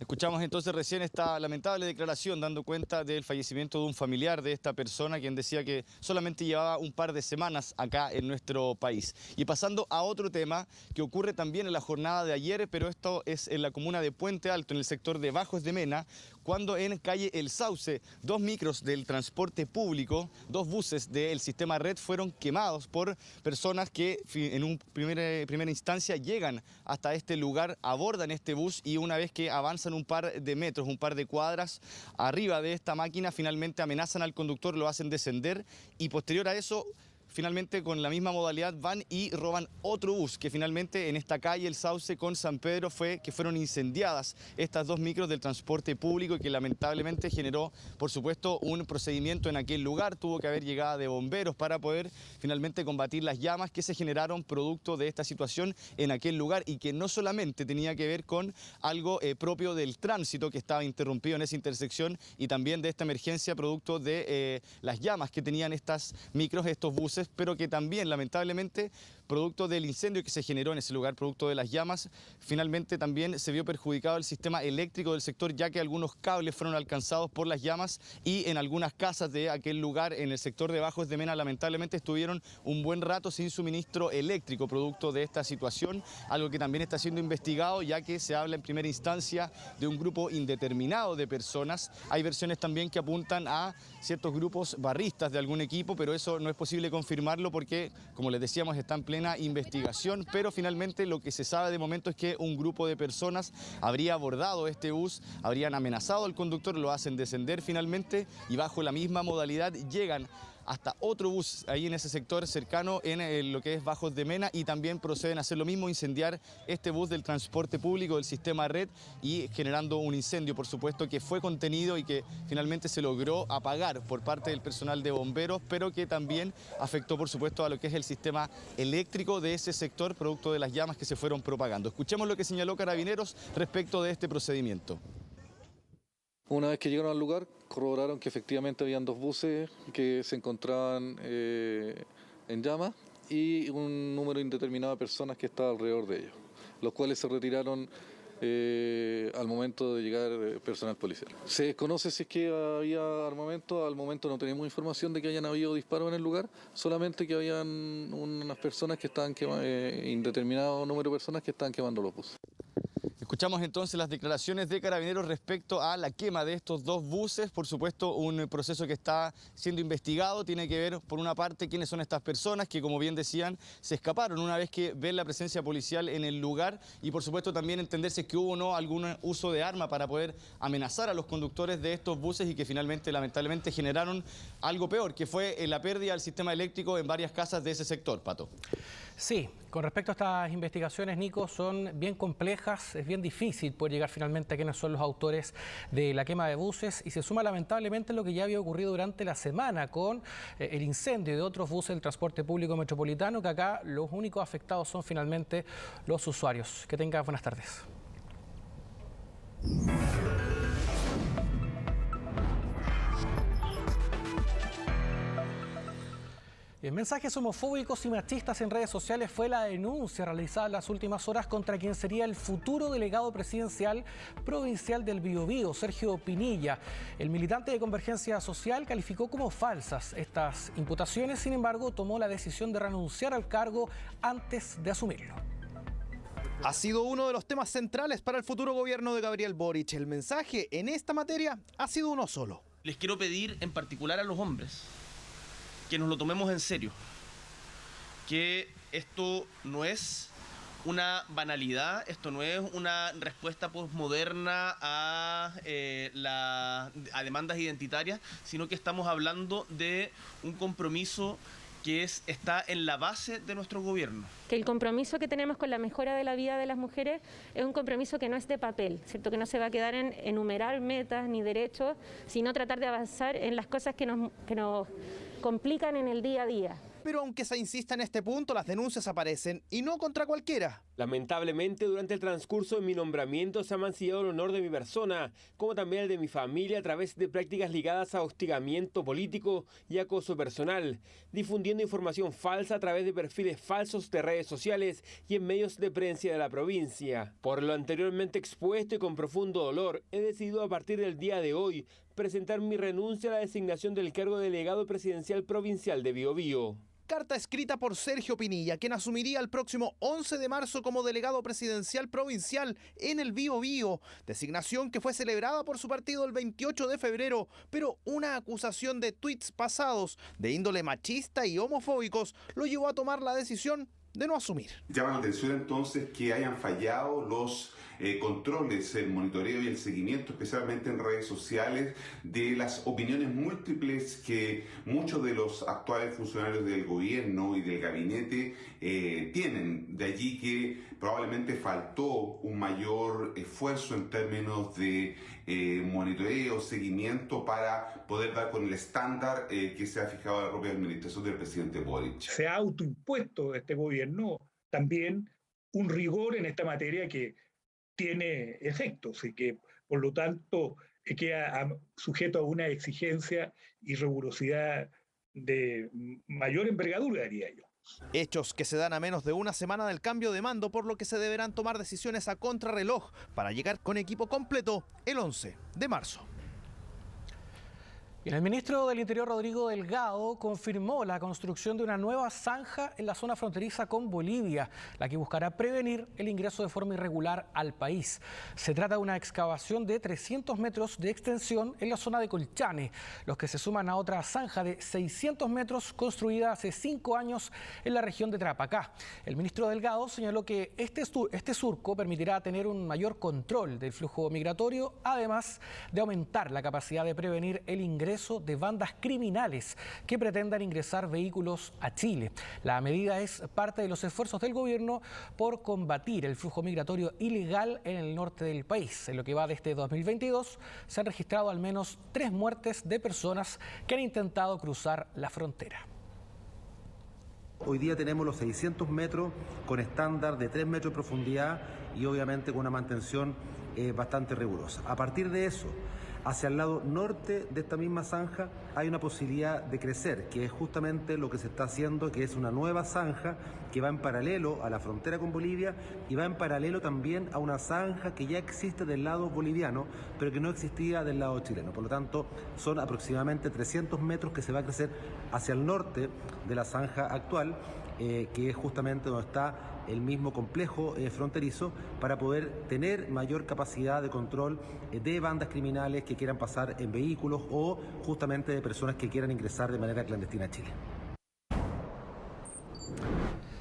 Speaker 17: Escuchamos entonces recién esta lamentable declaración dando cuenta del fallecimiento de un familiar de esta persona, quien decía que solamente llevaba un par de semanas acá en nuestro país. Y pasando a otro tema que ocurre también en la jornada de ayer, pero esto es en la comuna de Puente Alto, en el sector de Bajos de Mena, cuando en calle El Sauce, 2 micros del transporte público, 2 buses del sistema Red fueron quemados por personas que en primera instancia llegan hasta este lugar, abordan este bus y una vez que avanzan un par de metros, un par de cuadras arriba de esta máquina, finalmente amenazan al conductor, lo hacen descender y posterior a eso, finalmente con la misma modalidad van y roban otro bus, que finalmente en esta calle El Sauce con San Pedro que fueron incendiadas estas 2 micros del transporte público y que lamentablemente generó, por supuesto, un procedimiento en aquel lugar. Tuvo que haber llegada de bomberos para poder finalmente combatir las llamas que se generaron producto de esta situación en aquel lugar y que no solamente tenía que ver con algo propio del tránsito que estaba interrumpido en esa intersección y también de esta emergencia producto de las llamas que tenían estas micros, estos buses, pero que también lamentablemente producto del incendio que se generó en ese lugar, producto de las llamas, finalmente también se vio perjudicado el sistema eléctrico del sector, ya que algunos cables fueron alcanzados por las llamas y en algunas casas de aquel lugar, en el sector de Bajos de Mena, lamentablemente estuvieron un buen rato sin suministro eléctrico producto de esta situación, algo que también está siendo investigado, ya que se habla en primera instancia de un grupo indeterminado de personas. Hay versiones también que apuntan a ciertos grupos barristas de algún equipo, pero eso no es posible confirmarlo porque, como les decíamos, está en plena investigación, pero finalmente lo que se sabe de momento es que un grupo de personas habría abordado este bus, habrían amenazado al conductor, lo hacen descender finalmente y bajo la misma modalidad llegan hasta otro bus ahí en ese sector cercano en lo que es Bajos de Mena y también proceden a hacer lo mismo, incendiar este bus del transporte público del sistema Red y generando un incendio, por supuesto, que fue contenido y que finalmente se logró apagar por parte del personal de bomberos, pero que también afectó, por supuesto, a lo que es el sistema eléctrico de ese sector, producto de las llamas que se fueron propagando. Escuchemos lo que señaló Carabineros respecto de este procedimiento.
Speaker 20: Una vez que llegaron al lugar, corroboraron que efectivamente habían 2 buses que se encontraban en llamas y un número indeterminado de personas que estaba alrededor de ellos, los cuales se retiraron al momento de llegar personal policial. Se desconoce si es que había armamento, al momento no tenemos información de que hayan habido disparos en el lugar, solamente que habían unas personas que estaban indeterminado número de personas que estaban quemando los buses.
Speaker 17: Escuchamos entonces las declaraciones de Carabineros respecto a la quema de estos 2 buses. Por supuesto, un proceso que está siendo investigado. Tiene que ver, por una parte, quiénes son estas personas que, como bien decían, se escaparon una vez que ven la presencia policial en el lugar. Y, por supuesto, también entenderse que hubo o no algún uso de arma para poder amenazar a los conductores de estos buses y que finalmente, lamentablemente, generaron algo peor, que fue la pérdida del sistema eléctrico en varias casas de ese sector, Pato.
Speaker 2: Sí, con respecto a estas investigaciones, Nico, son bien complejas, es bien difícil poder llegar finalmente a quiénes son los autores de la quema de buses y se suma lamentablemente lo que ya había ocurrido durante la semana con el incendio de otros buses del transporte público metropolitano, que acá los únicos afectados son finalmente los usuarios. Que tengan buenas tardes. En mensajes homofóbicos y machistas en redes sociales fue la denuncia realizada en las últimas horas contra quien sería el futuro delegado presidencial provincial del Biobío, Sergio Pinilla. El militante de Convergencia Social calificó como falsas estas imputaciones, sin embargo, tomó la decisión de renunciar al cargo antes de asumirlo.
Speaker 21: Ha sido uno de los temas centrales para el futuro gobierno de Gabriel Boric. El mensaje en esta materia ha sido uno solo.
Speaker 22: Les quiero pedir en particular a los hombres que nos lo tomemos en serio, que esto no es una banalidad, esto no es una respuesta posmoderna a demandas identitarias, sino que estamos hablando de un compromiso que está en la base de nuestro gobierno.
Speaker 23: Que el compromiso que tenemos con la mejora de la vida de las mujeres es un compromiso que no es de papel, ¿cierto? Que no se va a quedar en enumerar metas ni derechos, sino tratar de avanzar en las cosas que nos complican en el día a día.
Speaker 21: Pero aunque se insista en este punto, las denuncias aparecen, y no contra cualquiera.
Speaker 24: Lamentablemente, durante el transcurso de mi nombramiento se ha mancillado el honor de mi persona, como también el de mi familia, a través de prácticas ligadas a hostigamiento político y acoso personal, difundiendo información falsa a través de perfiles falsos de redes sociales y en medios de prensa de la provincia. Por lo anteriormente expuesto y con profundo dolor, he decidido a partir del día de hoy presentar mi renuncia a la designación del cargo de delegado presidencial provincial de Biobío.
Speaker 21: Carta escrita por Sergio Pinilla, quien asumiría el próximo 11 de marzo como delegado presidencial provincial en el Biobío, designación que fue celebrada por su partido el 28 de febrero, pero una acusación de tweets pasados de índole machista y homofóbicos lo llevó a tomar la decisión de no asumir.
Speaker 25: Llama la atención entonces que hayan fallado los controles, el monitoreo y el seguimiento, especialmente en redes sociales, de las opiniones múltiples que muchos de los actuales funcionarios del gobierno y del gabinete tienen. De allí que probablemente faltó un mayor esfuerzo en términos de monitoreo, seguimiento para poder dar con el estándar que se ha fijado la propia administración del presidente Boric.
Speaker 26: Se ha autoimpuesto este gobierno también un rigor en esta materia que tiene efectos y que, por lo tanto, queda sujeto a una exigencia y rigurosidad de mayor envergadura, diría yo.
Speaker 21: Hechos que se dan a menos de una semana del cambio de mando, por lo que se deberán tomar decisiones a contrarreloj para llegar con equipo completo el 11 de marzo.
Speaker 2: El ministro del Interior, Rodrigo Delgado, confirmó la construcción de una nueva zanja en la zona fronteriza con Bolivia, la que buscará prevenir el ingreso de forma irregular al país. Se trata de una excavación de 300 metros de extensión en la zona de Colchane, los que se suman a otra zanja de 600 metros construida hace 5 años en la región de Tarapacá. El ministro Delgado señaló que este surco permitirá tener un mayor control del flujo migratorio, además de aumentar la capacidad de prevenir el ingreso de bandas criminales que pretendan ingresar vehículos a Chile. La medida es parte de los esfuerzos del gobierno por combatir el flujo migratorio ilegal en el norte del país. En lo que va de este 2022 se han registrado al menos 3 muertes de personas que han intentado cruzar la frontera.
Speaker 27: Hoy día tenemos los 600 metros con estándar de 3 metros de profundidad y obviamente con una mantención bastante rigurosa. A partir de eso, hacia el lado norte de esta misma zanja hay una posibilidad de crecer, que es justamente lo que se está haciendo, que es una nueva zanja que va en paralelo a la frontera con Bolivia y va en paralelo también a una zanja que ya existe del lado boliviano, pero que no existía del lado chileno. Por lo tanto, son aproximadamente 300 metros que se va a crecer hacia el norte de la zanja actual, que es justamente donde está el mismo complejo fronterizo, para poder tener mayor capacidad de control de bandas criminales que quieran pasar en vehículos o justamente de personas que quieran ingresar de manera clandestina a Chile.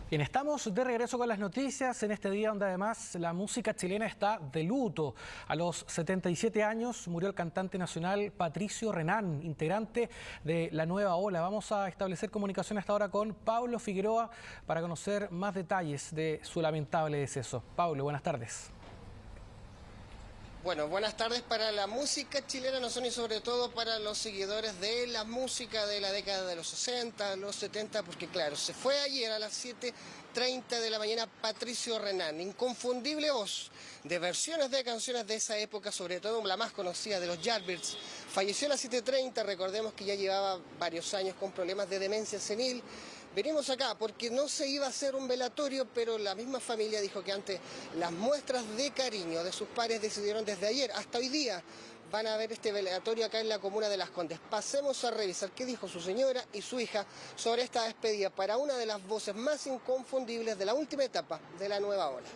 Speaker 2: Bien, estamos de regreso con las noticias en este día donde además la música chilena está de luto. A los 77 años murió el cantante nacional Patricio Renán, integrante de La Nueva Ola. Vamos a establecer comunicación hasta ahora con Pablo Figueroa para conocer más detalles de su lamentable deceso. Pablo, buenas tardes.
Speaker 28: Bueno, buenas tardes para la música chilena, no son y sobre todo para los seguidores de la música de la década de los 60, los 70, porque claro, se fue ayer a las 7:30 de la mañana Patricio Renán, inconfundible voz de versiones de canciones de esa época, sobre todo la más conocida de los Yardbirds. Falleció a las 7:30, recordemos que ya llevaba varios años con problemas de demencia senil. Venimos acá porque no se iba a hacer un velatorio, pero la misma familia dijo que ante las muestras de cariño de sus pares decidieron desde ayer hasta hoy día van a ver este velatorio acá en la comuna de Las Condes. Pasemos a revisar qué dijo su señora y su hija sobre esta despedida para una de las voces más inconfundibles de la última etapa de La Nueva Ola.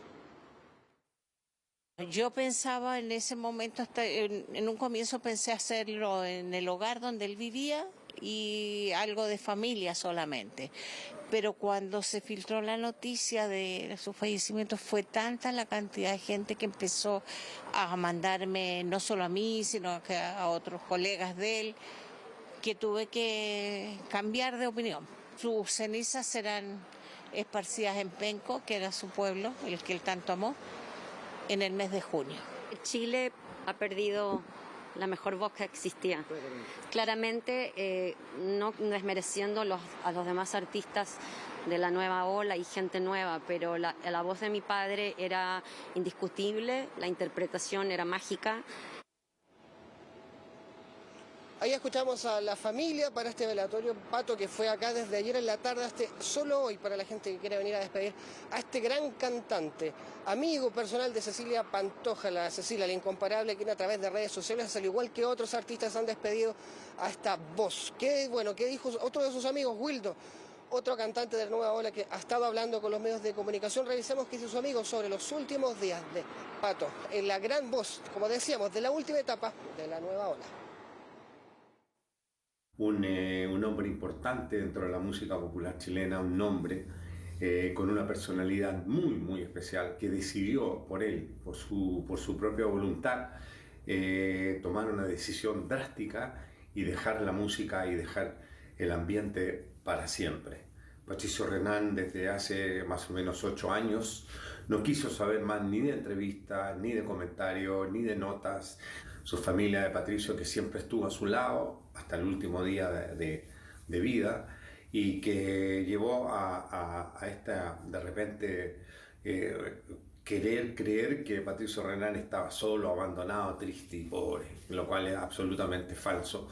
Speaker 1: Yo pensaba en ese momento, en un comienzo pensé hacerlo en el hogar donde él vivía y algo de familia solamente. Pero cuando se filtró la noticia de su fallecimiento fue tanta la cantidad de gente que empezó a mandarme, no solo a mí, sino que a otros colegas de él, que tuve que cambiar de opinión. Sus cenizas serán esparcidas en Penco, que era su pueblo, el que él tanto amó, en el mes de junio.
Speaker 3: Chile ha perdido la mejor voz que existía. Claramente, no desmereciendo a los demás artistas de la nueva ola y gente nueva, pero la voz de mi padre era indiscutible, la interpretación era mágica.
Speaker 28: Ahí escuchamos a la familia para este velatorio, Pato, que fue acá desde ayer en la tarde hasta solo hoy, para la gente que quiere venir a despedir a este gran cantante, amigo personal de Cecilia Pantoja, la Cecilia, la incomparable, quien a través de redes sociales, al igual que otros artistas, han despedido a esta voz. ¿Qué dijo otro de sus amigos, Wildo? Otro cantante de la nueva ola que ha estado hablando con los medios de comunicación. Revisemos qué dice su amigo sobre los últimos días de Pato, en la gran voz, como decíamos, de la última etapa de la nueva ola.
Speaker 4: Un hombre importante dentro de la música popular chilena, un hombre con una personalidad muy, muy especial, que decidió por él, por su propia voluntad, tomar una decisión drástica y dejar la música y dejar el ambiente para siempre. Patricio Renán, desde hace más o menos 8 años, no quiso saber más ni de entrevistas, ni de comentarios, ni de notas. Su familia de Patricio, que siempre estuvo a su lado hasta el último día de vida, y que llevó a esta, de repente, creer que Patricio Renán estaba solo, abandonado, triste y pobre, lo cual es absolutamente falso.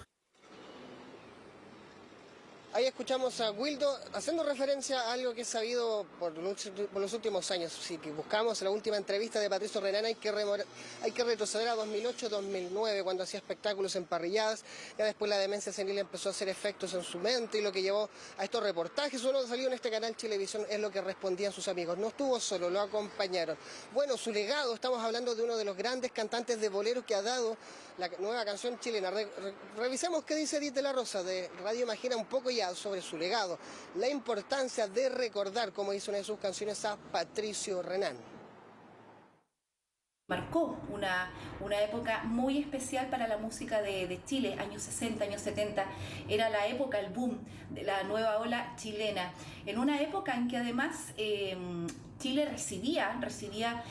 Speaker 28: Ahí escuchamos a Wildo haciendo referencia a algo que es sabido por los últimos años. Si buscamos la última entrevista de Patricio Renán, hay que retroceder a 2008-2009, cuando hacía espectáculos en parrilladas. Ya después la demencia senil empezó a hacer efectos en su mente, y lo que llevó a estos reportajes, uno salió en este canal Chilevisión, es lo que respondían sus amigos. No estuvo solo, lo acompañaron. Bueno, su legado, estamos hablando de uno de los grandes cantantes de boleros que ha dado la nueva canción chilena. Revisemos qué dice Edith de la Rosa de Radio Imagina un poco ya sobre su legado, la importancia de recordar, como hizo una de sus canciones, a Patricio Renán.
Speaker 5: Marcó una época muy especial para la música de Chile, años 60, años 70, era la época, el boom de la nueva ola chilena, en una época en que además Chile recibía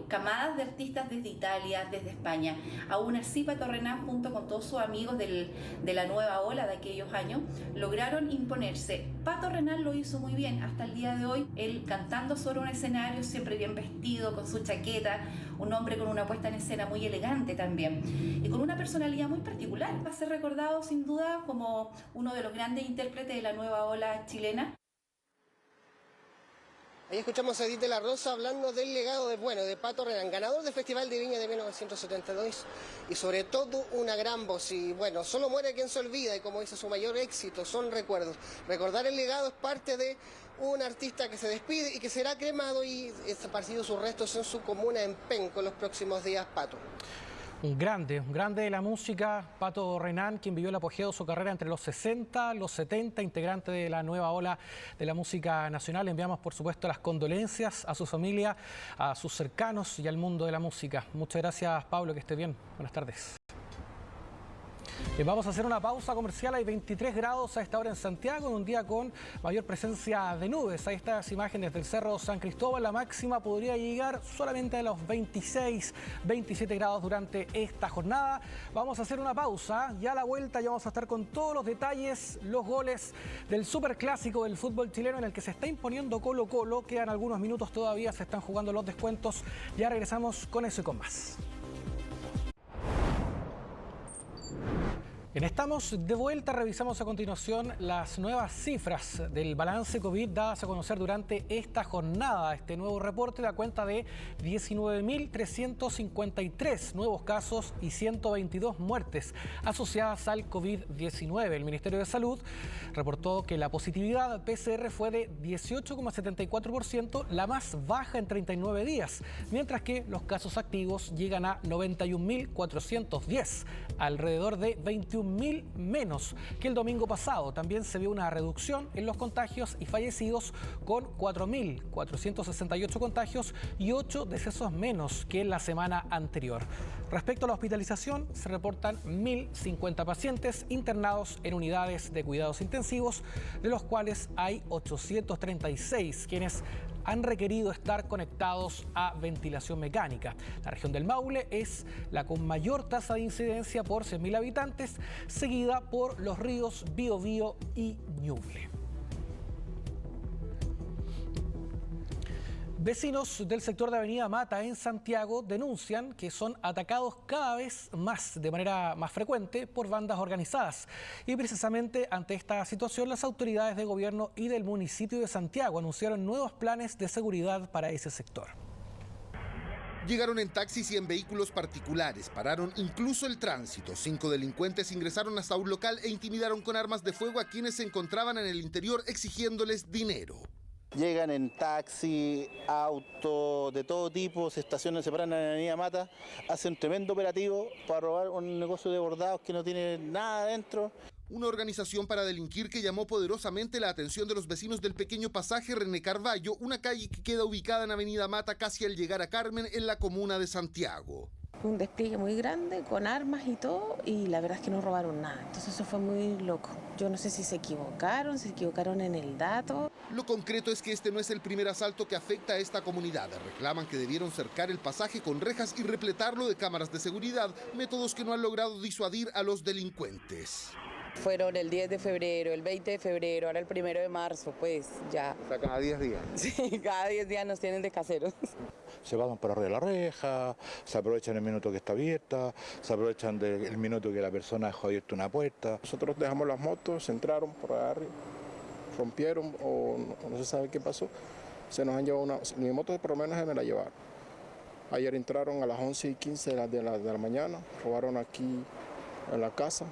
Speaker 5: camadas de artistas desde Italia, desde España. Aún así, Pato Renán, junto con todos sus amigos de la nueva ola de aquellos años, lograron imponerse. Pato Renán lo hizo muy bien hasta el día de hoy, él cantando sobre un escenario, siempre bien vestido, con su chaqueta, un hombre con una puesta en escena muy elegante también, y con una personalidad muy particular. Va a ser recordado sin duda como uno de los grandes intérpretes de la nueva ola chilena.
Speaker 28: Ahí escuchamos a Edith de la Rosa hablando del legado de Pato Renán, ganador del Festival de Viña de 1972, y sobre todo una gran voz. Y bueno, solo muere quien se olvida, y como dice, su mayor éxito son recuerdos. Recordar el legado es parte de un artista que se despide y que será cremado y esparcido sus restos en su comuna en Penco los próximos días, Pato.
Speaker 2: Un grande de la música, Pato Renán, quien vivió el apogeo de su carrera entre los 60 y los 70, integrante de la nueva ola de la música nacional. Enviamos, por supuesto, las condolencias a su familia, a sus cercanos y al mundo de la música. Muchas gracias, Pablo, que esté bien. Buenas tardes. Bien, vamos a hacer una pausa comercial. Hay 23 grados a esta hora en Santiago, en un día con mayor presencia de nubes. Ahí están las imágenes del Cerro San Cristóbal. La máxima podría llegar solamente a los 26, 27 grados durante esta jornada. Vamos a hacer una pausa. Ya a la vuelta ya vamos a estar con todos los detalles, los goles del superclásico del fútbol chileno, en el que se está imponiendo Colo-Colo. Quedan algunos minutos todavía, se están jugando los descuentos. Ya regresamos con eso y con más. Bien, estamos de vuelta, revisamos a continuación las nuevas cifras del balance COVID dadas a conocer durante esta jornada. Este nuevo reporte da cuenta de 19.353 nuevos casos y 122 muertes asociadas al COVID-19. El Ministerio de Salud reportó que la positividad PCR fue de 18,74%, la más baja en 39 días, mientras que los casos activos llegan a 91.410, alrededor de 21.000 menos que el domingo pasado. También se vio una reducción en los contagios y fallecidos con 4.468 contagios y 8 decesos menos que en la semana anterior. Respecto a la hospitalización, se reportan 1.050 pacientes internados en unidades de cuidados intensivos, de los cuales hay 836 quienes han requerido estar conectados a ventilación mecánica. La región del Maule es la con mayor tasa de incidencia por 100.000 habitantes, seguida por los ríos Biobío y Ñuble. Vecinos del sector de Avenida Mata en Santiago denuncian que son atacados cada vez más, de manera más frecuente, por bandas organizadas. Y precisamente ante esta situación, las autoridades de gobierno y del municipio de Santiago anunciaron nuevos planes de seguridad para ese sector.
Speaker 6: Llegaron en taxis y en vehículos particulares, pararon incluso el tránsito. 5 delincuentes ingresaron hasta un local e intimidaron con armas de fuego a quienes se encontraban en el interior exigiéndoles dinero.
Speaker 7: Llegan en taxi, auto, de todo tipo, se estacionan, se paran en la Avenida Mata, hacen tremendo operativo para robar un negocio de bordados que no tiene nada adentro.
Speaker 6: Una organización para delinquir que llamó poderosamente la atención de los vecinos del pequeño pasaje René Carballo, una calle que queda ubicada en Avenida Mata casi al llegar a Carmen, en la comuna de Santiago.
Speaker 8: Un despliegue muy grande, con armas y todo, y la verdad es que no robaron nada. Entonces eso fue muy loco. Yo no sé si se equivocaron en el dato.
Speaker 6: Lo concreto es que este no es el primer asalto que afecta a esta comunidad. Reclaman que debieron cercar el pasaje con rejas y repletarlo de cámaras de seguridad, métodos que no han logrado disuadir a los delincuentes.
Speaker 9: Fueron el 10 de febrero, el 20 de febrero, ahora el 1 de marzo, pues ya.
Speaker 6: O sea, cada 10 días.
Speaker 9: Sí, cada 10 días nos tienen de caseros.
Speaker 10: Se pasan por arriba de la reja, se aprovechan el minuto que está abierta, se aprovechan del minuto que la persona dejó abierta una puerta.
Speaker 11: Nosotros dejamos las motos, se entraron por arriba, rompieron o no se sabe qué pasó. Se nos han llevado mi moto por lo menos se me la llevaron. Ayer entraron a las 11:15 de la mañana, robaron aquí en la casa.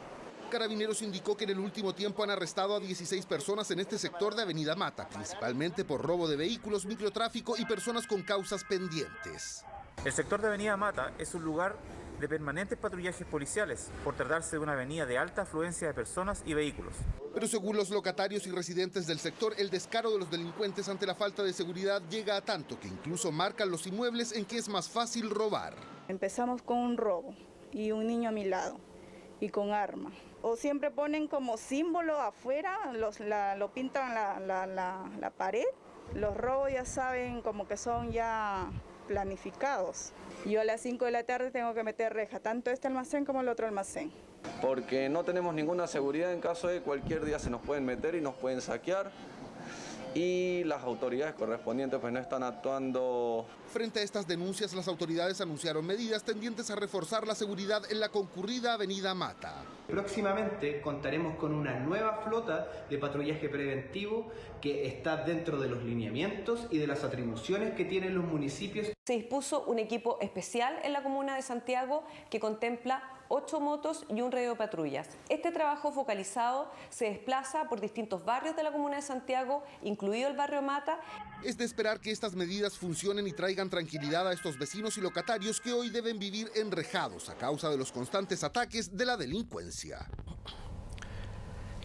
Speaker 6: Carabineros indicó que en el último tiempo han arrestado a 16 personas en este sector de Avenida Mata, principalmente por robo de vehículos, microtráfico y personas con causas pendientes.
Speaker 12: El sector de Avenida Mata es un lugar de permanentes patrullajes policiales, por tratarse de una avenida de alta afluencia de personas y vehículos.
Speaker 6: Pero según los locatarios y residentes del sector, el descaro de los delincuentes ante la falta de seguridad llega a tanto que incluso marcan los inmuebles en que es más fácil robar.
Speaker 14: Empezamos con un robo y un niño a mi lado y con arma. O siempre ponen como símbolo afuera, lo pintan la pared. Los robos ya saben como que son ya planificados. Yo a las 5 de la tarde tengo que meter reja, tanto este almacén como el otro almacén.
Speaker 29: Porque no tenemos ninguna seguridad en caso de cualquier día se nos pueden meter y nos pueden saquear. Y las autoridades correspondientes pues no están actuando.
Speaker 6: Frente a estas denuncias, las autoridades anunciaron medidas tendientes a reforzar la seguridad en la concurrida Avenida Mata.
Speaker 30: Próximamente contaremos con una nueva flota de patrullaje preventivo que está dentro de los lineamientos y de las atribuciones que tienen los municipios.
Speaker 31: Se dispuso un equipo especial en la comuna de Santiago que contempla 8 motos y un radio de patrullas. Este trabajo focalizado se desplaza por distintos barrios de la comuna de Santiago, incluido el barrio Mata.
Speaker 6: Es de esperar que estas medidas funcionen y traigan tranquilidad a estos vecinos y locatarios que hoy deben vivir enrejados a causa de los constantes ataques de la delincuencia.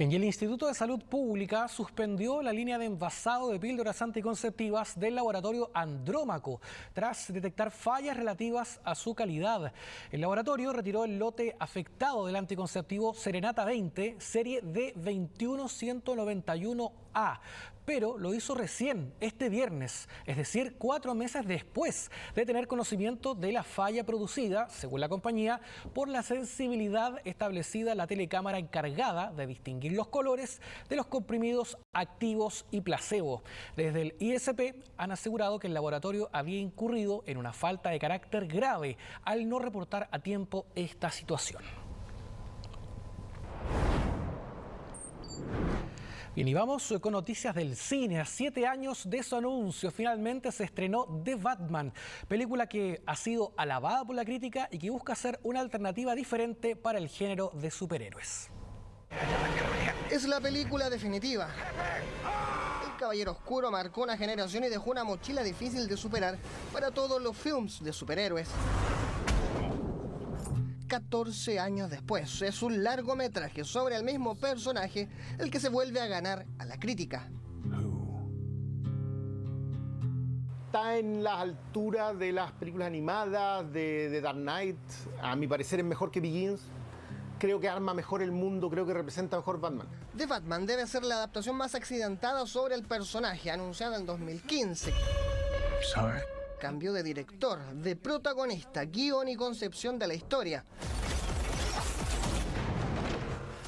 Speaker 2: Y el Instituto de Salud Pública suspendió la línea de envasado de píldoras anticonceptivas del laboratorio Andrómaco tras detectar fallas relativas a su calidad. El laboratorio retiró el lote afectado del anticonceptivo Serenata 20, serie D21191A, pero lo hizo recién, este viernes, es decir, 4 meses después de tener conocimiento de la falla producida, según la compañía, por la sensibilidad establecida en la telecámara encargada de distinguir los colores de los comprimidos activos y placebo. Desde el ISP han asegurado que el laboratorio había incurrido en una falta de carácter grave al no reportar a tiempo esta situación. Bien, y vamos con noticias del cine. A 7 años de su anuncio, finalmente se estrenó The Batman, película que ha sido alabada por la crítica y que busca ser una alternativa diferente para el género de superhéroes.
Speaker 28: Es la película definitiva. El Caballero Oscuro marcó una generación y dejó una mochila difícil de superar para todos los films de superhéroes. 14 años después, es un largometraje sobre el mismo personaje el que se vuelve a ganar a la crítica.
Speaker 13: Está en las alturas de las películas animadas, de Dark Knight. A mi parecer es mejor que Begins. Creo que arma mejor el mundo, creo que representa mejor Batman.
Speaker 28: The Batman debe ser la adaptación más accidentada sobre el personaje, anunciada en 2015. Cambio de director, de protagonista, guión y concepción de la historia.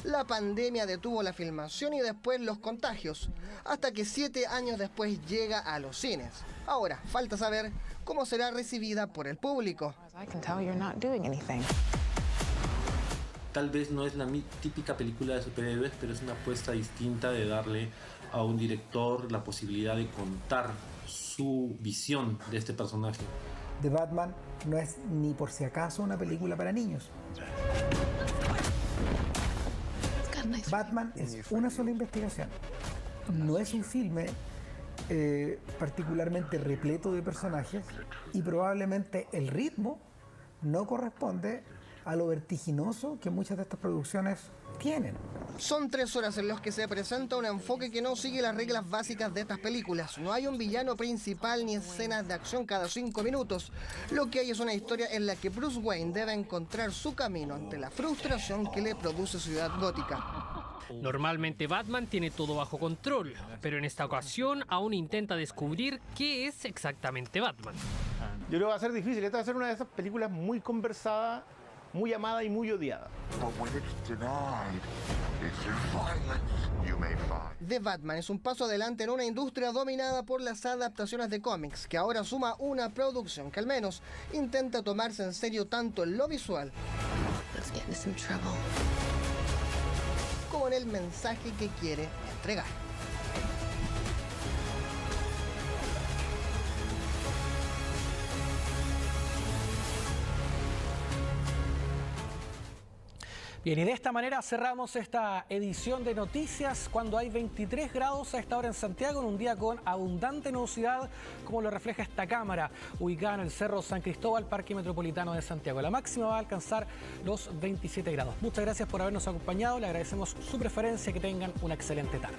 Speaker 28: La pandemia detuvo la filmación y después los contagios, hasta que 7 años después llega a los cines. Ahora, falta saber cómo será recibida por el público.
Speaker 15: Tal vez no es la típica película de superhéroes, pero es una apuesta distinta de darle a un director la posibilidad de contar su visión de este personaje.
Speaker 16: The Batman no es ni por si acaso una película para niños. Batman es una sola investigación. No es un filme particularmente repleto de personajes y probablemente el ritmo no corresponde a lo vertiginoso que muchas de estas producciones tienen.
Speaker 28: Son 3 horas en las que se presenta un enfoque que no sigue las reglas básicas de estas películas. No hay un villano principal ni escenas de acción cada 5 minutos. Lo que hay es una historia en la que Bruce Wayne debe encontrar su camino ante la frustración que le produce Ciudad Gótica.
Speaker 17: Normalmente Batman tiene todo bajo control, pero en esta ocasión aún intenta descubrir qué es exactamente Batman.
Speaker 13: Yo creo que va a ser difícil. Esta va a ser una de esas películas muy conversada, muy amada y muy odiada.
Speaker 28: The Batman es un paso adelante en una industria dominada por las adaptaciones de cómics, que ahora suma una producción que al menos intenta tomarse en serio tanto en lo visual como en el mensaje que quiere entregar.
Speaker 2: Bien, y de esta manera cerramos esta edición de noticias cuando hay 23 grados a esta hora en Santiago, en un día con abundante nubosidad, como lo refleja esta cámara ubicada en el Cerro San Cristóbal, Parque Metropolitano de Santiago. La máxima va a alcanzar los 27 grados. Muchas gracias por habernos acompañado, le agradecemos su preferencia, que tengan una excelente tarde.